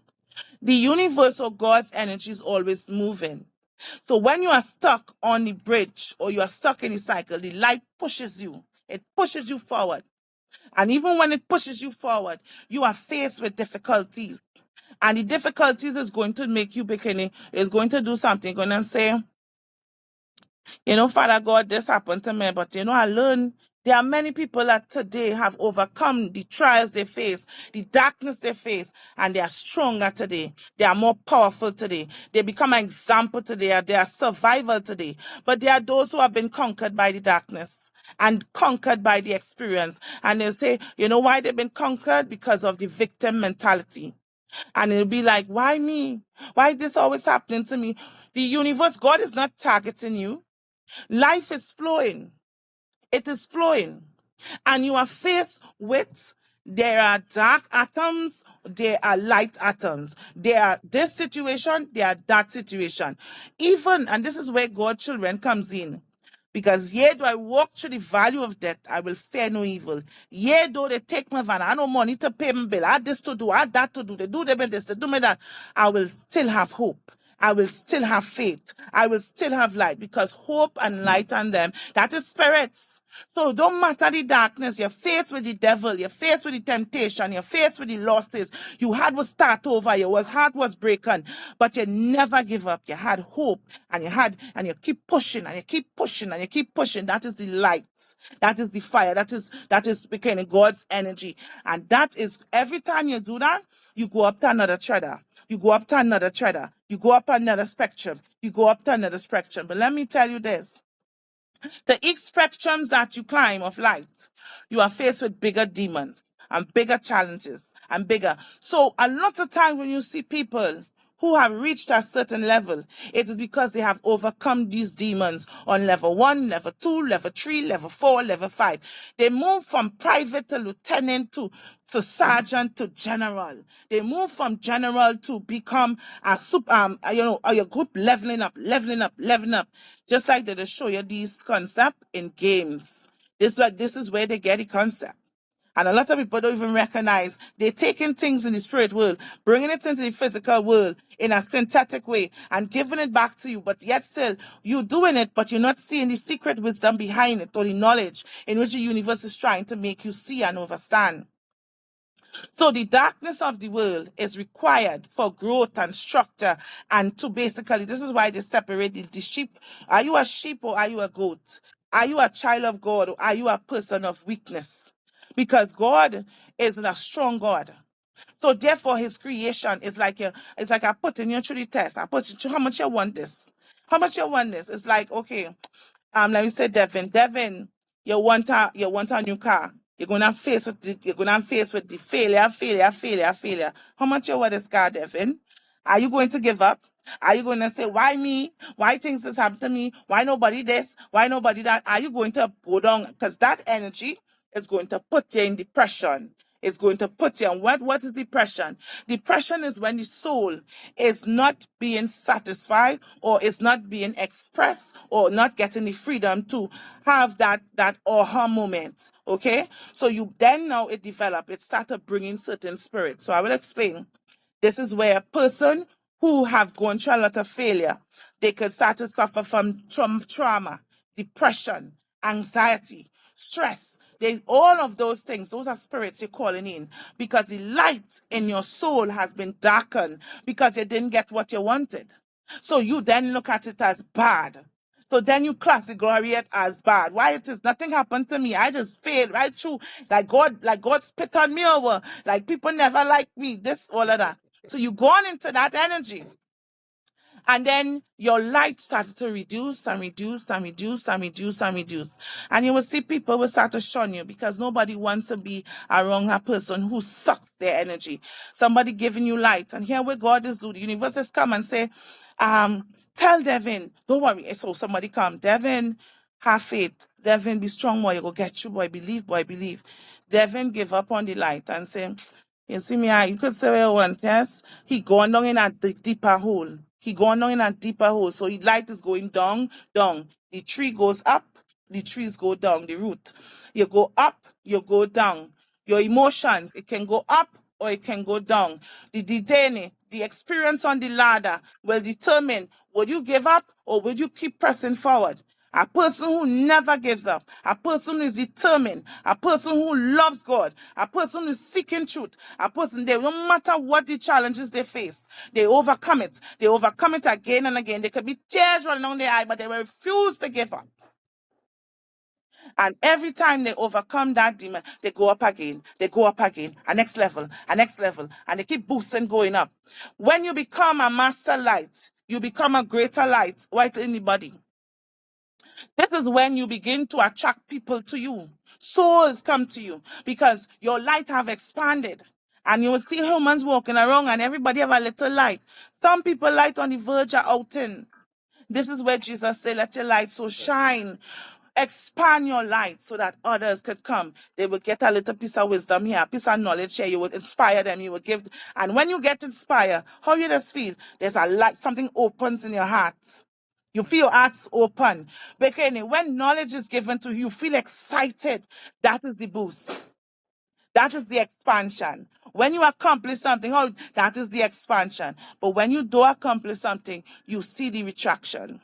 The universe or God's energy is always moving. So when you are stuck on the bridge or you are stuck in the cycle, the light pushes you. It pushes you forward. And even when it pushes you forward, you are faced with difficulties. And the difficulties is going to make you beginning, is going to do something, going to say, Father God, this happened to me, but I learned there are many people that today have overcome the trials they face, the darkness they face, and they are stronger today. They are more powerful today. They become an example today. They are survival today. But there are those who have been conquered by the darkness and conquered by the experience. And they say, you know why they've been conquered? Because of the victim mentality. And it'll be like, why me? Why is this always happening to me? The universe, God is not targeting you. Life is flowing. It is flowing. And you are faced with there are dark atoms, there are light atoms. There are this situation, there are that situation. Even, and this is where God's children comes in. Because yea, do I walk through the valley of death, I will fear no evil. Yea, though they take my van, I no money to pay my bill, I had this to do, I had that to do, they do them this, they do me that, I will still have hope. I will still have faith. I will still have light because hope and light on them, that is spirits. So don't matter the darkness, you're faced with the devil, you're faced with the temptation, you're faced with the losses. You had to start over, your heart was breaking, but you never give up. You had hope and you keep pushing and you keep pushing and you keep pushing. That is the light. That is the fire. That is becoming God's energy. And that is every time you do that, you go up to another treader. You go up to another treader. You go up another spectrum. You go up to another spectrum. But let me tell you this. The each spectrums that you climb of light, you are faced with bigger demons and bigger challenges and bigger. So a lot of times when you see people who have reached a certain level, it is because they have overcome these demons on level 1, level 2, level 3, level 4, level 5. They move from private to lieutenant to sergeant to general. They move from general to become a your group leveling up, leveling up, leveling up. Just like they show you these concepts in games. This is where they get the concept. And a lot of people don't even recognize they're taking things in the spirit world, bringing it into the physical world in a synthetic way and giving it back to you. But yet still, you're doing it, but you're not seeing the secret wisdom behind it or the knowledge in which the universe is trying to make you see and understand. So the darkness of the world is required for growth and structure and to basically, this is why they separate the sheep. Are you a sheep or are you a goat? Are you a child of God or are you a person of weakness? Because God is a strong God. So therefore his creation is like it's like I put in you through the test. I put you through how much you want this. How much you want this? It's like, okay, let me say Devin. Devin, you want a new car. You're gonna face with the failure. How much you want this car, Devin? Are you going to give up? Are you going to say, why me? Why things this happen to me? Why nobody this? Why nobody that? Are you going to go down? Because that energy is going to put you in depression. It's going to put you on what is depression? Depression is when the soul is not being satisfied or is not being expressed or not getting the freedom to have that aha moment. Okay, so you then now it develop, it started bringing certain spirits. So I will explain. This is where a person who have gone through a lot of failure, they could start to suffer from trauma, depression, anxiety, stress. They, all of those things, those are spirits you're calling in because the light in your soul has been darkened because you didn't get what you wanted. So you then look at it as bad. So then you categorize it as bad. Why it is nothing happened to me. I just failed right through. Like God spit on me over. Like people never like me. This, all of that. So you gone into that energy. And then your light started to reduce and reduce and reduce and reduce and reduce. And you will see people will start to shun you because nobody wants to be around a person who sucks their energy. Somebody giving you light. And here where God is, the universe has come and say, tell Devin, don't worry. So somebody come, Devin, have faith. Devin, be strong, boy. You go get you, boy. Believe, boy. Believe. Devin give up on the light and say, you see me, you could say what you want, yes? He gone down in a deeper hole. He gone down in a deeper hole. So his light is going down, down. The tree goes up, the trees go down, the root. You go up, you go down. Your emotions, it can go up or it can go down. The experience on the ladder will determine would you give up or will you keep pressing forward. A person who never gives up, a person who is determined, a person who loves God, a person who is seeking truth, a person, they no matter what the challenges they face, they overcome it. They overcome it again and again. There could be tears running down their eye, but they will refuse to give up. And every time they overcome that demon, they go up again, they go up again, a next level, and they keep boosting going up. When you become a master light, you become a greater light, white anybody. This is when you begin to attract people to you. Souls come to you because your light have expanded. And you will see humans walking around and everybody have a little light. Some people light on the verge of outing. This is where Jesus said, let your light so shine. Expand your light so that others could come. They will get a little piece of wisdom here, a piece of knowledge here. You will inspire them. You will give. And when you get inspired, how you just feel? There's a light, something opens in your heart. You feel your heart's open. Because when knowledge is given to you, you feel excited. That is the boost. That is the expansion. When you accomplish something, that is the expansion. But when you do accomplish something, you see the retraction.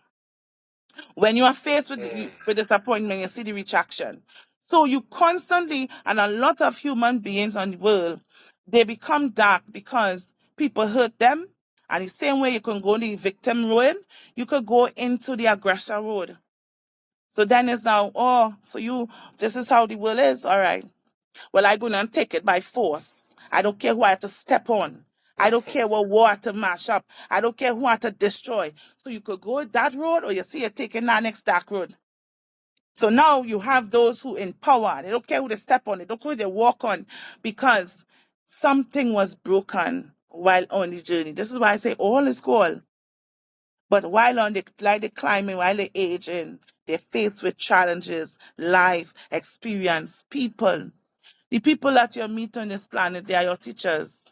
When you are faced with disappointment, you see the retraction. So you constantly, and a lot of human beings on the world, they become dark because people hurt them. And the same way you can go the victim road, you could go into the aggressor road. So then it's now, this is how the world is. All right. Well, I'm going to take it by force. I don't care who I have to step on. I don't care what war to mash up. I don't care who I have to destroy. So you could go that road or you see it taking that next dark road. So now you have those who in power. They don't care who they step on. They don't care who they walk on because something was broken. while on the journey. This is why I say all is cool. But while on the like they climbing, while they aging, they're faced with challenges, life, experience, people. The people that you meet on this planet, they are your teachers.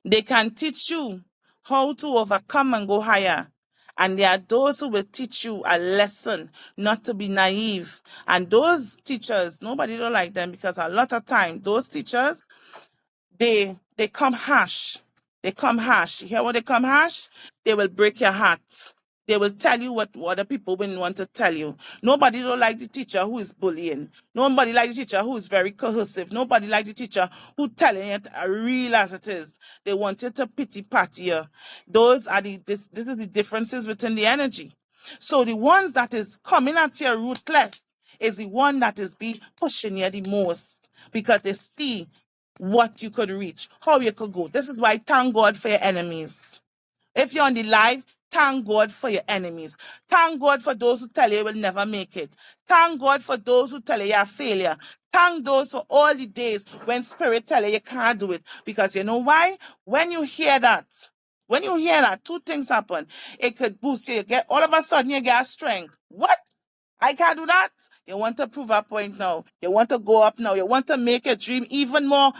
They can teach you how to overcome and go higher. And there are those who will teach you a lesson, not to be naive. And those teachers, nobody don't like them because a lot of time, those teachers, they come harsh. They come harsh. You hear what they come harsh? They will break your heart. They will tell you what other people wouldn't want to tell you. Nobody don't like the teacher who is bullying. Nobody like the teacher who is very coercive. Nobody like the teacher who telling it real as it is. They want you to pity party you. Those are this is the differences within the energy. So the ones that is coming at you ruthless is the one that is be pushing you the most because they see what you could reach, how you could go. This is why thank God for your enemies. If you're on the live, thank God for your enemies. Thank God for those who tell you you will never make it. Thank God for those who tell you you're a failure. Thank those for all the days when spirit tell you you can't do it. Because you know why? When you hear that, two things happen. It could boost you. You get all of a sudden you get strength. What? I can't do that. You want to prove a point now. You want to go up now. You want to make your dream even more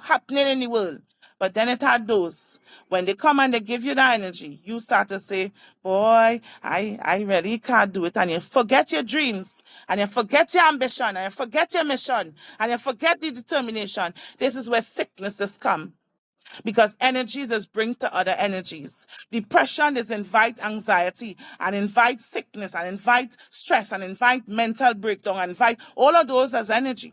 happening in the world. But then it had those. When they come and they give you that energy, you start to say, boy, I really can't do it. And you forget your dreams. And you forget your ambition. And you forget your mission. And you forget the determination. This is where sicknesses come because energies is bring to other energies. Depression is invite anxiety and invite sickness and invite stress and invite mental breakdown and invite all of those as energy.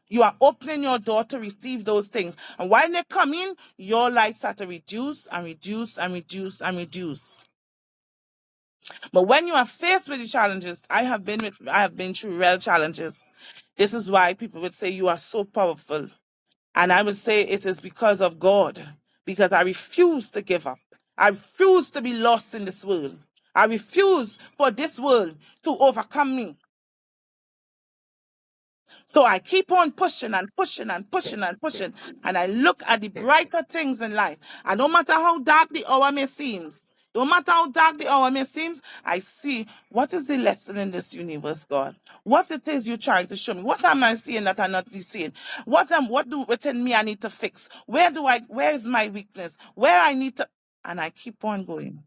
You are opening your door to receive those things. And when they come in, your light start to reduce and reduce and reduce and reduce. But when you are faced with the challenges, I have been through real challenges. This is why people would say you are so powerful. And I would say it is because of God, because I refuse to give up. I refuse to be lost in this world. I refuse for this world to overcome me. So I keep on pushing and pushing and pushing and pushing. And I look at the brighter things in life. And no matter how dark the hour may seem, no matter how dark the hour may seem, I see what is the lesson in this universe, God. What it is you're trying to show me. What am I seeing that I'm not seeing? What do within me I need to fix? Where is my weakness? Where I need to, and I keep on going.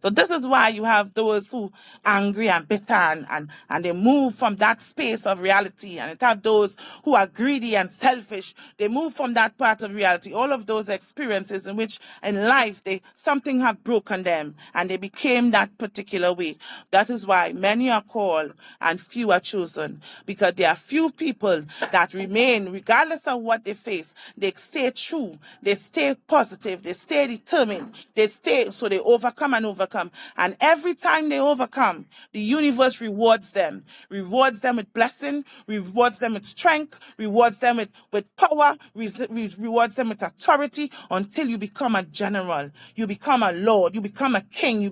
So this is why you have those who angry and bitter and they move from that space of reality. And you have those who are greedy and selfish. They move from that part of reality. All of those experiences in which in life something have broken them and they became that particular way. That is why many are called and few are chosen. Because there are few people that remain regardless of what they face. They stay true. They stay positive. They stay determined. They stay so they overcome and overcome. And every time they overcome, the universe rewards them with blessing, rewards them with strength, rewards them with power, rewards them with authority until you become a general, you become a lord, you become a king,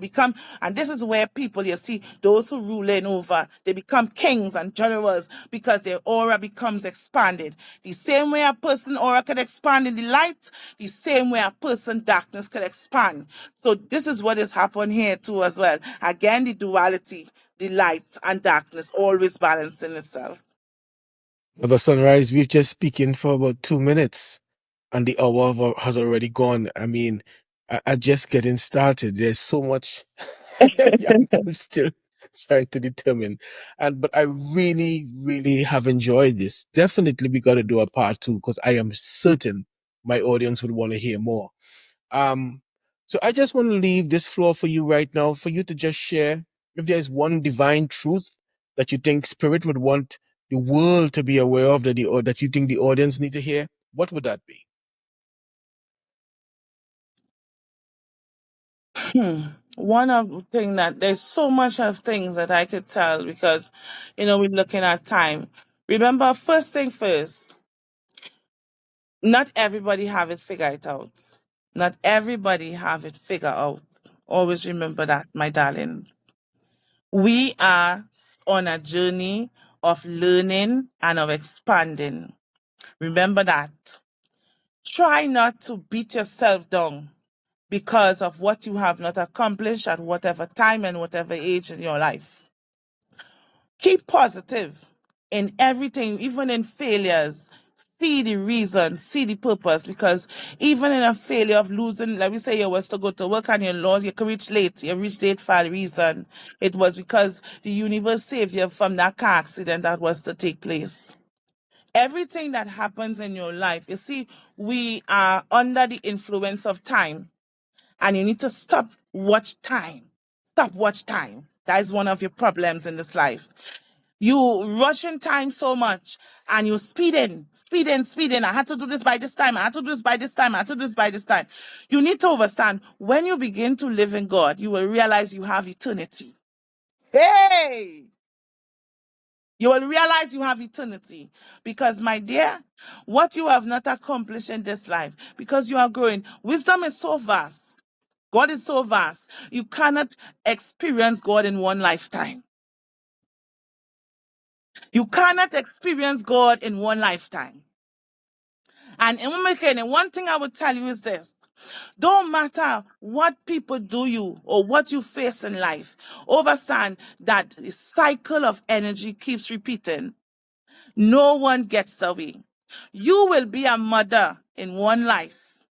and this is where people, you see, those who rule in over, they become kings and generals because their aura becomes expanded. The same way a person aura could expand in the light, the same way a person darkness could expand. So this is what has happened here too as well. Again, the duality, the light and darkness always balancing itself. Mother Sunrise, we've just speaking for about 2 minutes and the hour has already gone. I mean, I just getting started. There's so much I'm still trying to determine. But I really, really have enjoyed this. Definitely we got to do a part two because I am certain my audience would want to hear more. Um, so I just want to leave this floor for you right now, for you to just share if there's one divine truth that you think Spirit would want the world to be aware of, or that you think the audience need to hear. What would that be? One of the thing that there's so much of things that I could tell because, we're looking at time. Remember, first thing first, not everybody have it figured out. Not everybody have it figured out. Always remember that, my darling. We are on a journey of learning and of expanding. Remember that. try not to beat yourself down because of what you have not accomplished at whatever time and whatever age in your life. Keep positive in everything, even in failures. See the reason, see the purpose, because even in a failure of losing, let me say you was to go to work and you lost, you could reach late, you reached late for a reason. It was because the universe saved you from that car accident that was to take place. Everything that happens in your life, you see, we are under the influence of time, and you need to stop watch time. Stop watch time. That is one of your problems in this life. You rushing time so much and you speeding. I had to do this by this time. I had to do this by this time. I had to do this by this time. You need to understand, when you begin to live in God, you will realize you have eternity. Hey! You will realize you have eternity. Because, my dear, what you have not accomplished in this life, because you are growing, wisdom is so vast. God is so vast. You cannot experience God in one lifetime. You cannot experience God in one lifetime. And one thing I would tell you is this. Don't matter what people do you or what you face in life, understand that the cycle of energy keeps repeating. No one gets away. You will be a mother in one life,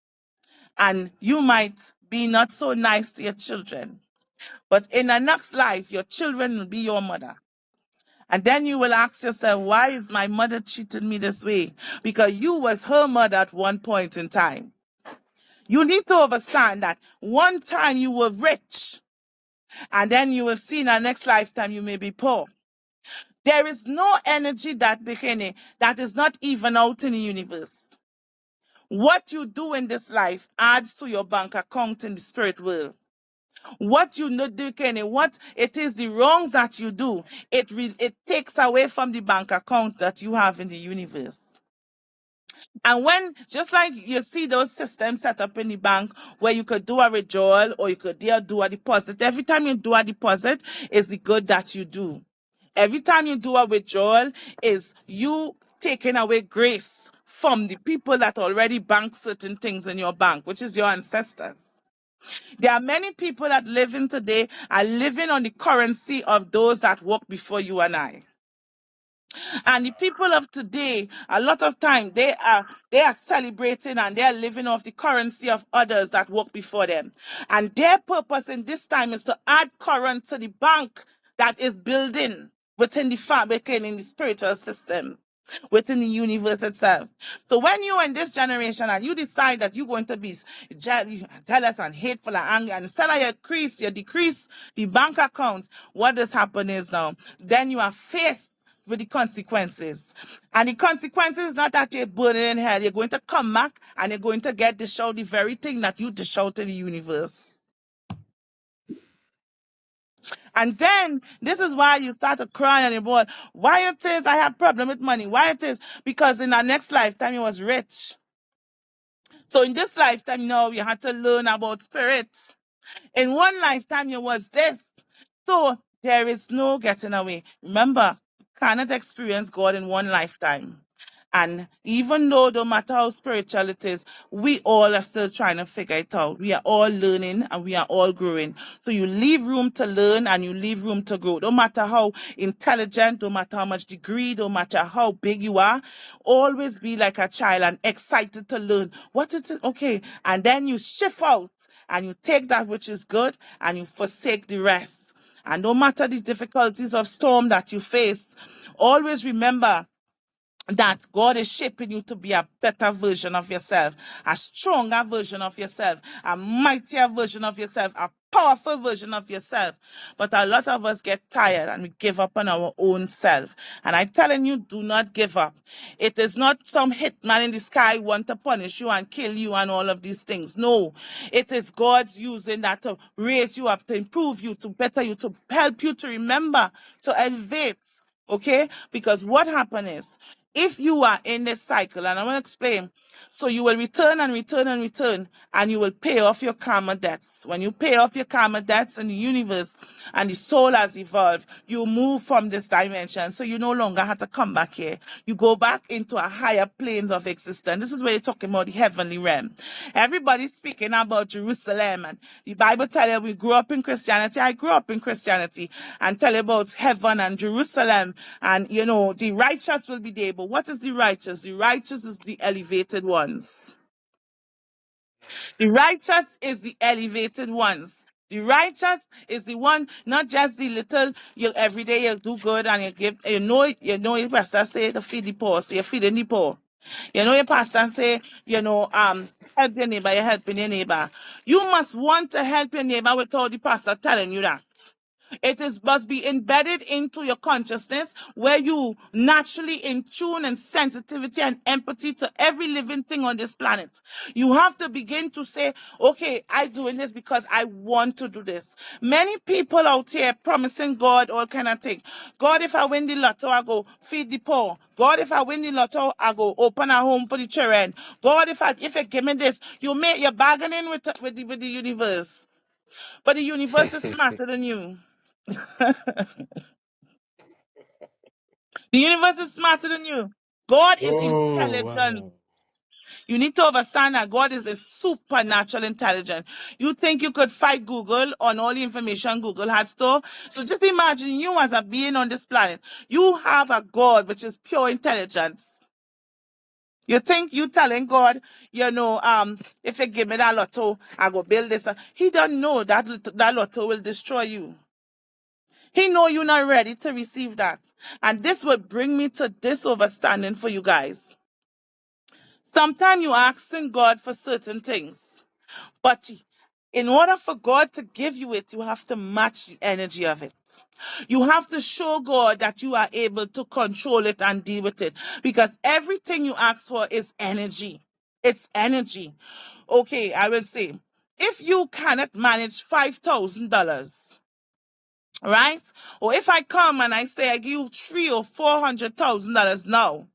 and you might be not so nice to your children. But in the next life, your children will be your mother. And then you will ask yourself, why is my mother treating me this way? Because you was her mother at one point in time. You need to understand that one time you were rich, and then you will see in the next lifetime you may be poor. There is no energy that is not even out in the universe. What you do in this life adds to your bank account in the spirit world. What you not do, what it is, the wrongs that you do, it takes away from the bank account that you have in the universe. And when, just like you see those systems set up in the bank where you could do a withdrawal or you could do a deposit, every time you do a deposit is the good that you do. Every time you do a withdrawal is you taking away grace from the people that already bank certain things in your bank, which is your ancestors. There are many people that living today are living on the currency of those that walk before you and I. And the people of today, a lot of time, they are celebrating and they are living off the currency of others that walk before them. And their purpose in this time is to add current to the bank that is building within the fabric and in the spiritual system, within the universe itself. So when you in this generation and you decide that you're going to be jealous and hateful and angry, and instead of you decrease the bank account, what does happen is now, then you are faced with the consequences. And the consequences is not that you're burning in hell. You're going to come back and you're going to get dished out the very thing that you dished out in the universe. And then this is why you start to cry on your board. Why it is I have problem with money? Why it is? Because in our next lifetime you was rich. So in this lifetime, you had to learn about spirits. In one lifetime you was this. So there is no getting away. Remember, you cannot experience God in one lifetime. And even though no matter how spiritual it is, we all are still trying to figure it out. We are all learning and we are all growing. So you leave room to learn and you leave room to grow. No matter how intelligent, no matter how much degree, no matter how big you are, always be like a child and excited to learn. What it is, okay. And then you shift out and you take that which is good and you forsake the rest. And no matter the difficulties of storm that you face, always remember that God is shaping you to be a better version of yourself, a stronger version of yourself, a mightier version of yourself, a powerful version of yourself. But a lot of us get tired and we give up on our own self. And I'm telling you, do not give up. It is not some hitman in the sky want to punish you and kill you and all of these things. No, it is God's using that to raise you up, to improve you, to better you, to help you to remember, to elevate. Okay? Because what happened is, if you are in this cycle, and I'm going to explain, So you will return and return and return, and you will pay off your karma debts. When you pay off your karma debts in the universe and the soul has evolved, you move from this dimension. So you no longer have to come back here. You go back into a higher planes of existence. This is where you're talking about the heavenly realm. Everybody's speaking about Jerusalem, and the Bible tell you we grew up in Christianity. I grew up in Christianity, and tell you about heaven and Jerusalem, and the righteous will be there. But what is the righteous? The righteous is the elevated ones. The righteous is the elevated ones. The righteous is the one, not just the little, you every day you do good and you give, your pastor say to feed the poor, so you're feeding the poor. Your pastor say, help your neighbor, you're helping your neighbor. You must want to help your neighbor without the pastor telling you that. It is must be embedded into your consciousness where you naturally in tune and sensitivity and empathy to every living thing on this planet. You have to begin to say, okay, I'm doing this because I want to do this. Many people out here promising God all kind of things. God, if I win the lotto, I go feed the poor. God, if I win the lotto, I go open a home for the children. God, if you give me this, you're bargaining with the universe. But the universe is smarter than you. The universe is smarter than you. God is Oh, intelligent. wow. You need to understand that God is a supernatural intelligent. You think you could fight Google on all the information Google has stored? So just imagine you as a being on this planet. You have a God which is pure intelligence. You think you telling God, if you give me that lotto, I go build this. He don't know that lotto will destroy you. He know you're not ready to receive that. And this will bring me to this understanding for you guys. Sometimes you asking God for certain things, but in order for God to give you it, you have to match the energy of it. You have to show God that you are able to control it and deal with it, because everything you ask for is energy. It's energy. Okay, I will say, if you cannot manage $5,000, right? Or if I come and I say I give you $300,000 or $400,000 now,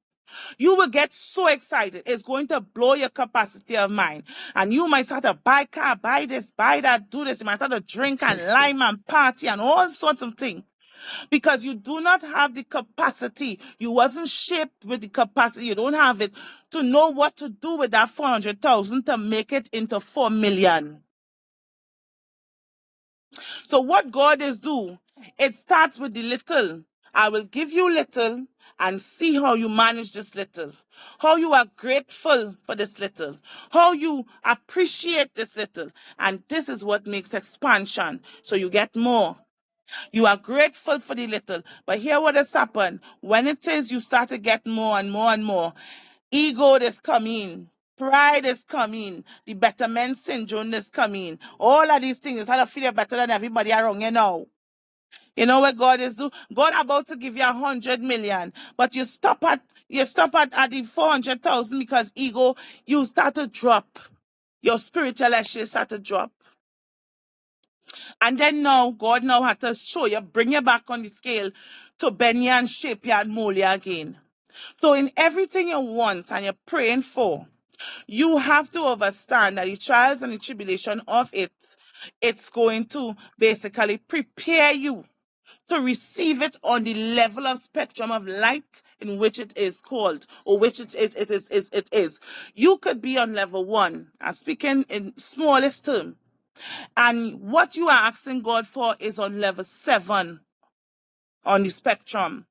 you will get so excited. It's going to blow your capacity of mind. And you might start to buy car, buy this, buy that, do this. You might start to drink and lime and party and all sorts of things. Because you do not have the capacity. You wasn't shaped with the capacity. You don't have it to know what to do with that 400,000 to make it into 4 million. So what God is do, it starts with the little. I will give you little and see how you manage this little, how you are grateful for this little, how you appreciate this little. And this is what makes expansion. So you get more. You are grateful for the little. But here what has happened. When it is you start to get more and more and more, ego is coming. Pride is coming. The betterment syndrome is coming. All of these things is how to feel you're better than everybody around you now. You know what God is doing? God about to give you 100 million, but you stop at the 400,000 because ego, you start to drop. Your spiritual actually start to drop. And then now, God now has to show you, bring you back on the scale to bend you and shape you and mold you again. So in everything you want and you're praying for, you have to understand that the trials and the tribulation of it, it's going to basically prepare you to receive it on the level of spectrum of light in which it is called, or which it is. You could be on level 1, I'm speaking in smallest term, and what you are asking God for is on level 7 on the spectrum.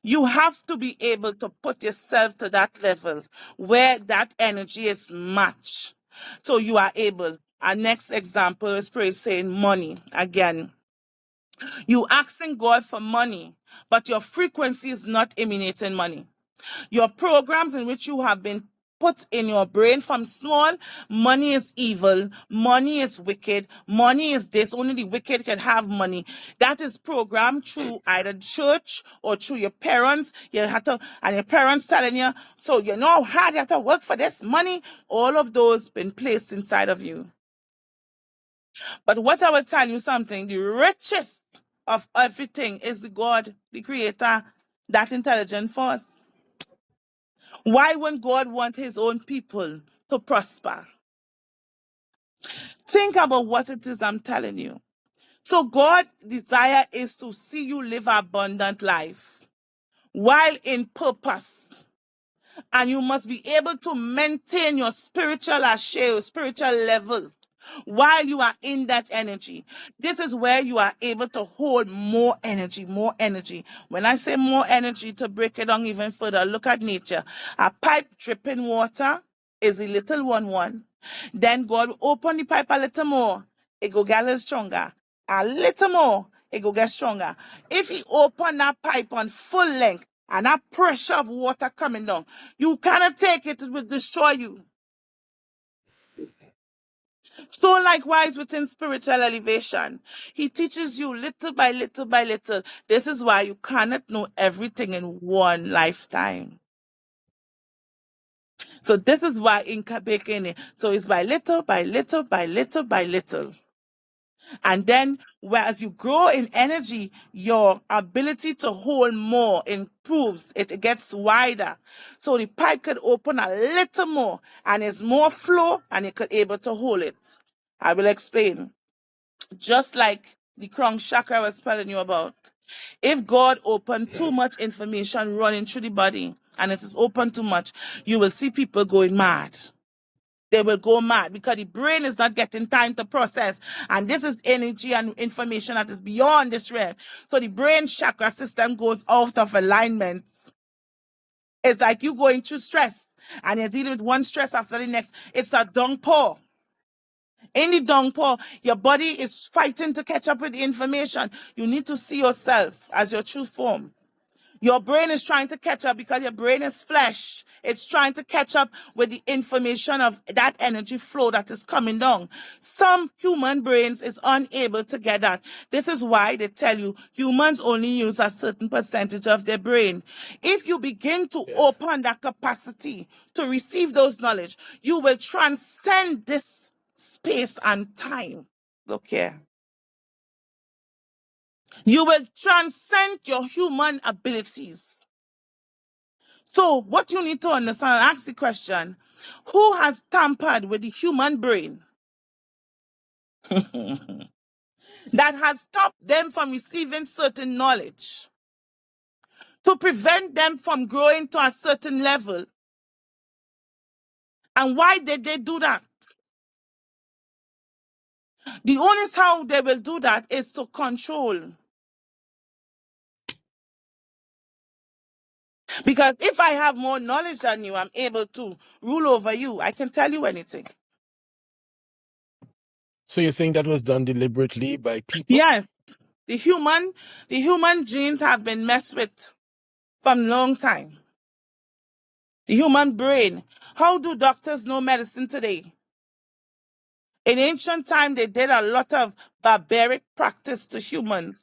You have to be able to put yourself to that level where that energy is matched. So you are able. Our next example is praise saying money. Again, you asking God for money, but your frequency is not emanating money. Your programs in which you have been put in your brain from small, money is evil, money is wicked, money is this, only the wicked can have money. That is programmed through either church or through your parents. You have to, and your parents telling you, so you know how hard you have to work for this money. All of those been placed inside of you. But what I will tell you something, the richest of everything is the God, the creator, that intelligent force. Why wouldn't God want his own people to prosper? Think about what it is I'm telling you. So God's desire is to see you live an abundant life while in purpose. And you must be able to maintain your spiritual ashe, spiritual level while you are in that energy. This is where you are able to hold more energy, more energy. When I say more energy, to break it down even further, look at nature. A pipe dripping water is a little one. Then God will open the pipe a little more. It go get a little stronger. A little more, it go get stronger. If he open that pipe on full length and that pressure of water coming down, you cannot take it, it will destroy you. So likewise within spiritual elevation, he teaches you little by little by little. This is why you cannot know everything in one lifetime. So this is why incubating it. So it's by little, by little, by little, by little. And then as you grow in energy, your ability to hold more improves. It gets wider. So the pipe could open a little more and there's more flow and it could able to hold it. I will explain. Just like the crown chakra I was telling you about. If God opened too much information running through the body and it is open too much, you will see people going mad. They will go mad because the brain is not getting time to process. And this is energy and information that is beyond this realm. So the brain chakra system goes out of alignment. It's like you going through stress and you're dealing with one stress after the next. It's a downpour. In the downpour, your body is fighting to catch up with the information. You need to see yourself as your true form. Your brain is trying to catch up because your brain is flesh. It's trying to catch up with the information of that energy flow that is coming down. Some human brains is unable to get that. This is why they tell you humans only use a certain percentage of their brain. If you begin to Yes. open that capacity to receive those knowledge, you will transcend this space and time. Look here. You will transcend your human abilities. So what you need to understand and ask the question, who has tampered with the human brain that has stopped them from receiving certain knowledge to prevent them from growing to a certain level? And why did they do that? The only how they will do that is to control. Because if I have more knowledge than you, I'm able to rule over you. I can tell you anything. So you think that was done deliberately by people? Yes, the human genes have been messed with from long time. The human brain. How do doctors know medicine today? In ancient time, they did a lot of barbaric practice to humans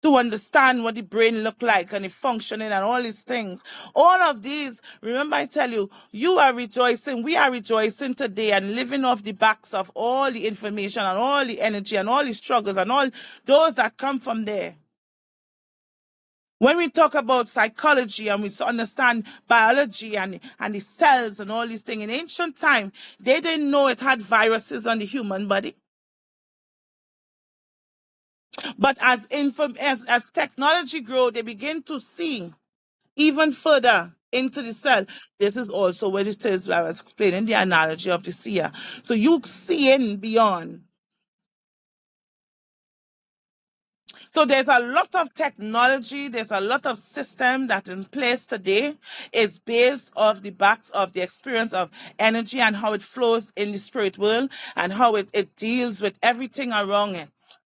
to understand what the brain looked like and the functioning and all these things. All of these, remember I tell you, you are rejoicing, we are rejoicing today and living off the backs of all the information and all the energy and all the struggles and all those that come from there. When we talk about psychology and we understand biology and the cells and all these things, in ancient time, they didn't know it had viruses on the human body. But as technology grow, they begin to see even further into the cell. This is also what it is, I was explaining the analogy of the seer. So you seeing beyond. So there's a lot of technology, there's a lot of system that in place today is based off the backs of the experience of energy and how it flows in the spirit world and how it deals with everything around it.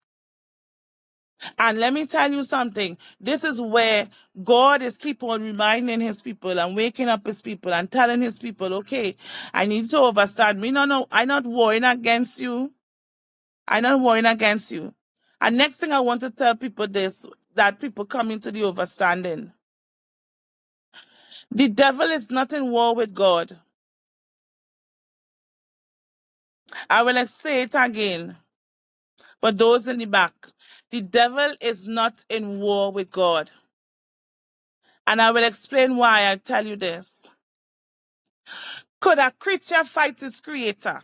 And let me tell you something. This is where God is keep on reminding his people and waking up his people and telling his people, okay, I need to understand. No, I'm not warring against you. I'm not warring against you. And next thing I want to tell people this, that people come into the understanding. The devil is not in war with God. I will say it again for those in the back. The devil is not in war with God. And I will explain why I tell you this. Could a creature fight its creator?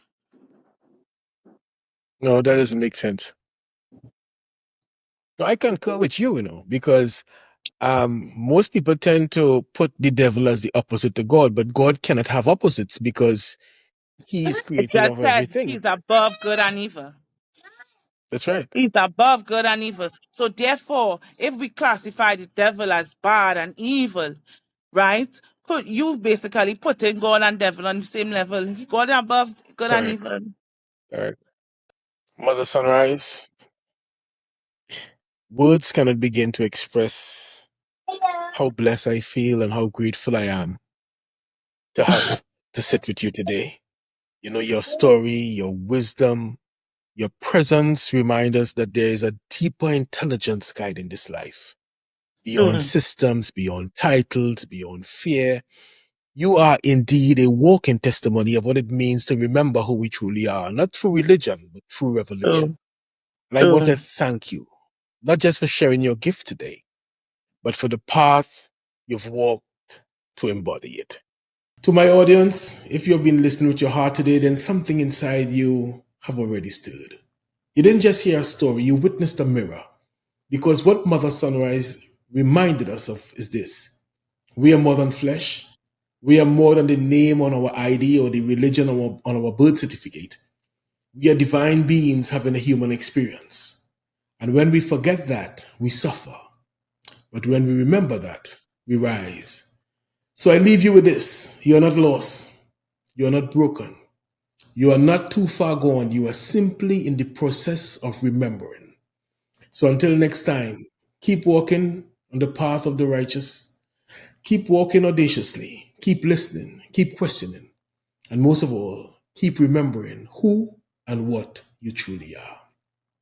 No, that doesn't make sense. No, I concur with you, because most people tend to put the devil as the opposite to God, but God cannot have opposites because he is It creator just of said everything. he's above good and evil. That's right. He's above good and evil. So therefore, if we classify the devil as bad and evil, right? Could you basically putting God and devil on the same level? God above good and Correct. evil. Correct. Mother Sunrise, words cannot begin to express how blessed I feel and how grateful I am to have to sit with you today. Your story, your wisdom, your presence remind us that there is a deeper intelligence guiding this life. Beyond True. systems, beyond titles, beyond fear, you are indeed a walking testimony of what it means to remember who we truly are, not through religion, but through revelation. True. And I want True. to thank you, not just for sharing your gift today, but for the path you've walked to embody it. To my audience, if you have been listening with your heart today, then something inside you have already stirred. You didn't just hear a story, you witnessed a mirror. Because what Mother Sunrise reminded us of is this: we are more than flesh. We are more than the name on our ID or the religion on our birth certificate. We are divine beings having a human experience. And when we forget that, we suffer. But when we remember that, we rise. So I leave you with this: you are not lost. You are not broken. You are not too far gone. You are simply in the process of remembering. So until next time, keep walking on the path of the righteous. Keep walking audaciously. Keep listening. Keep questioning. And most of all, keep remembering who and what you truly are.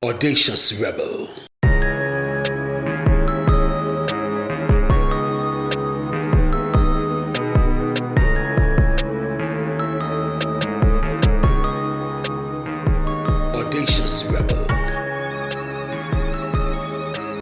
Audacious Rebel. Audacious Rebel.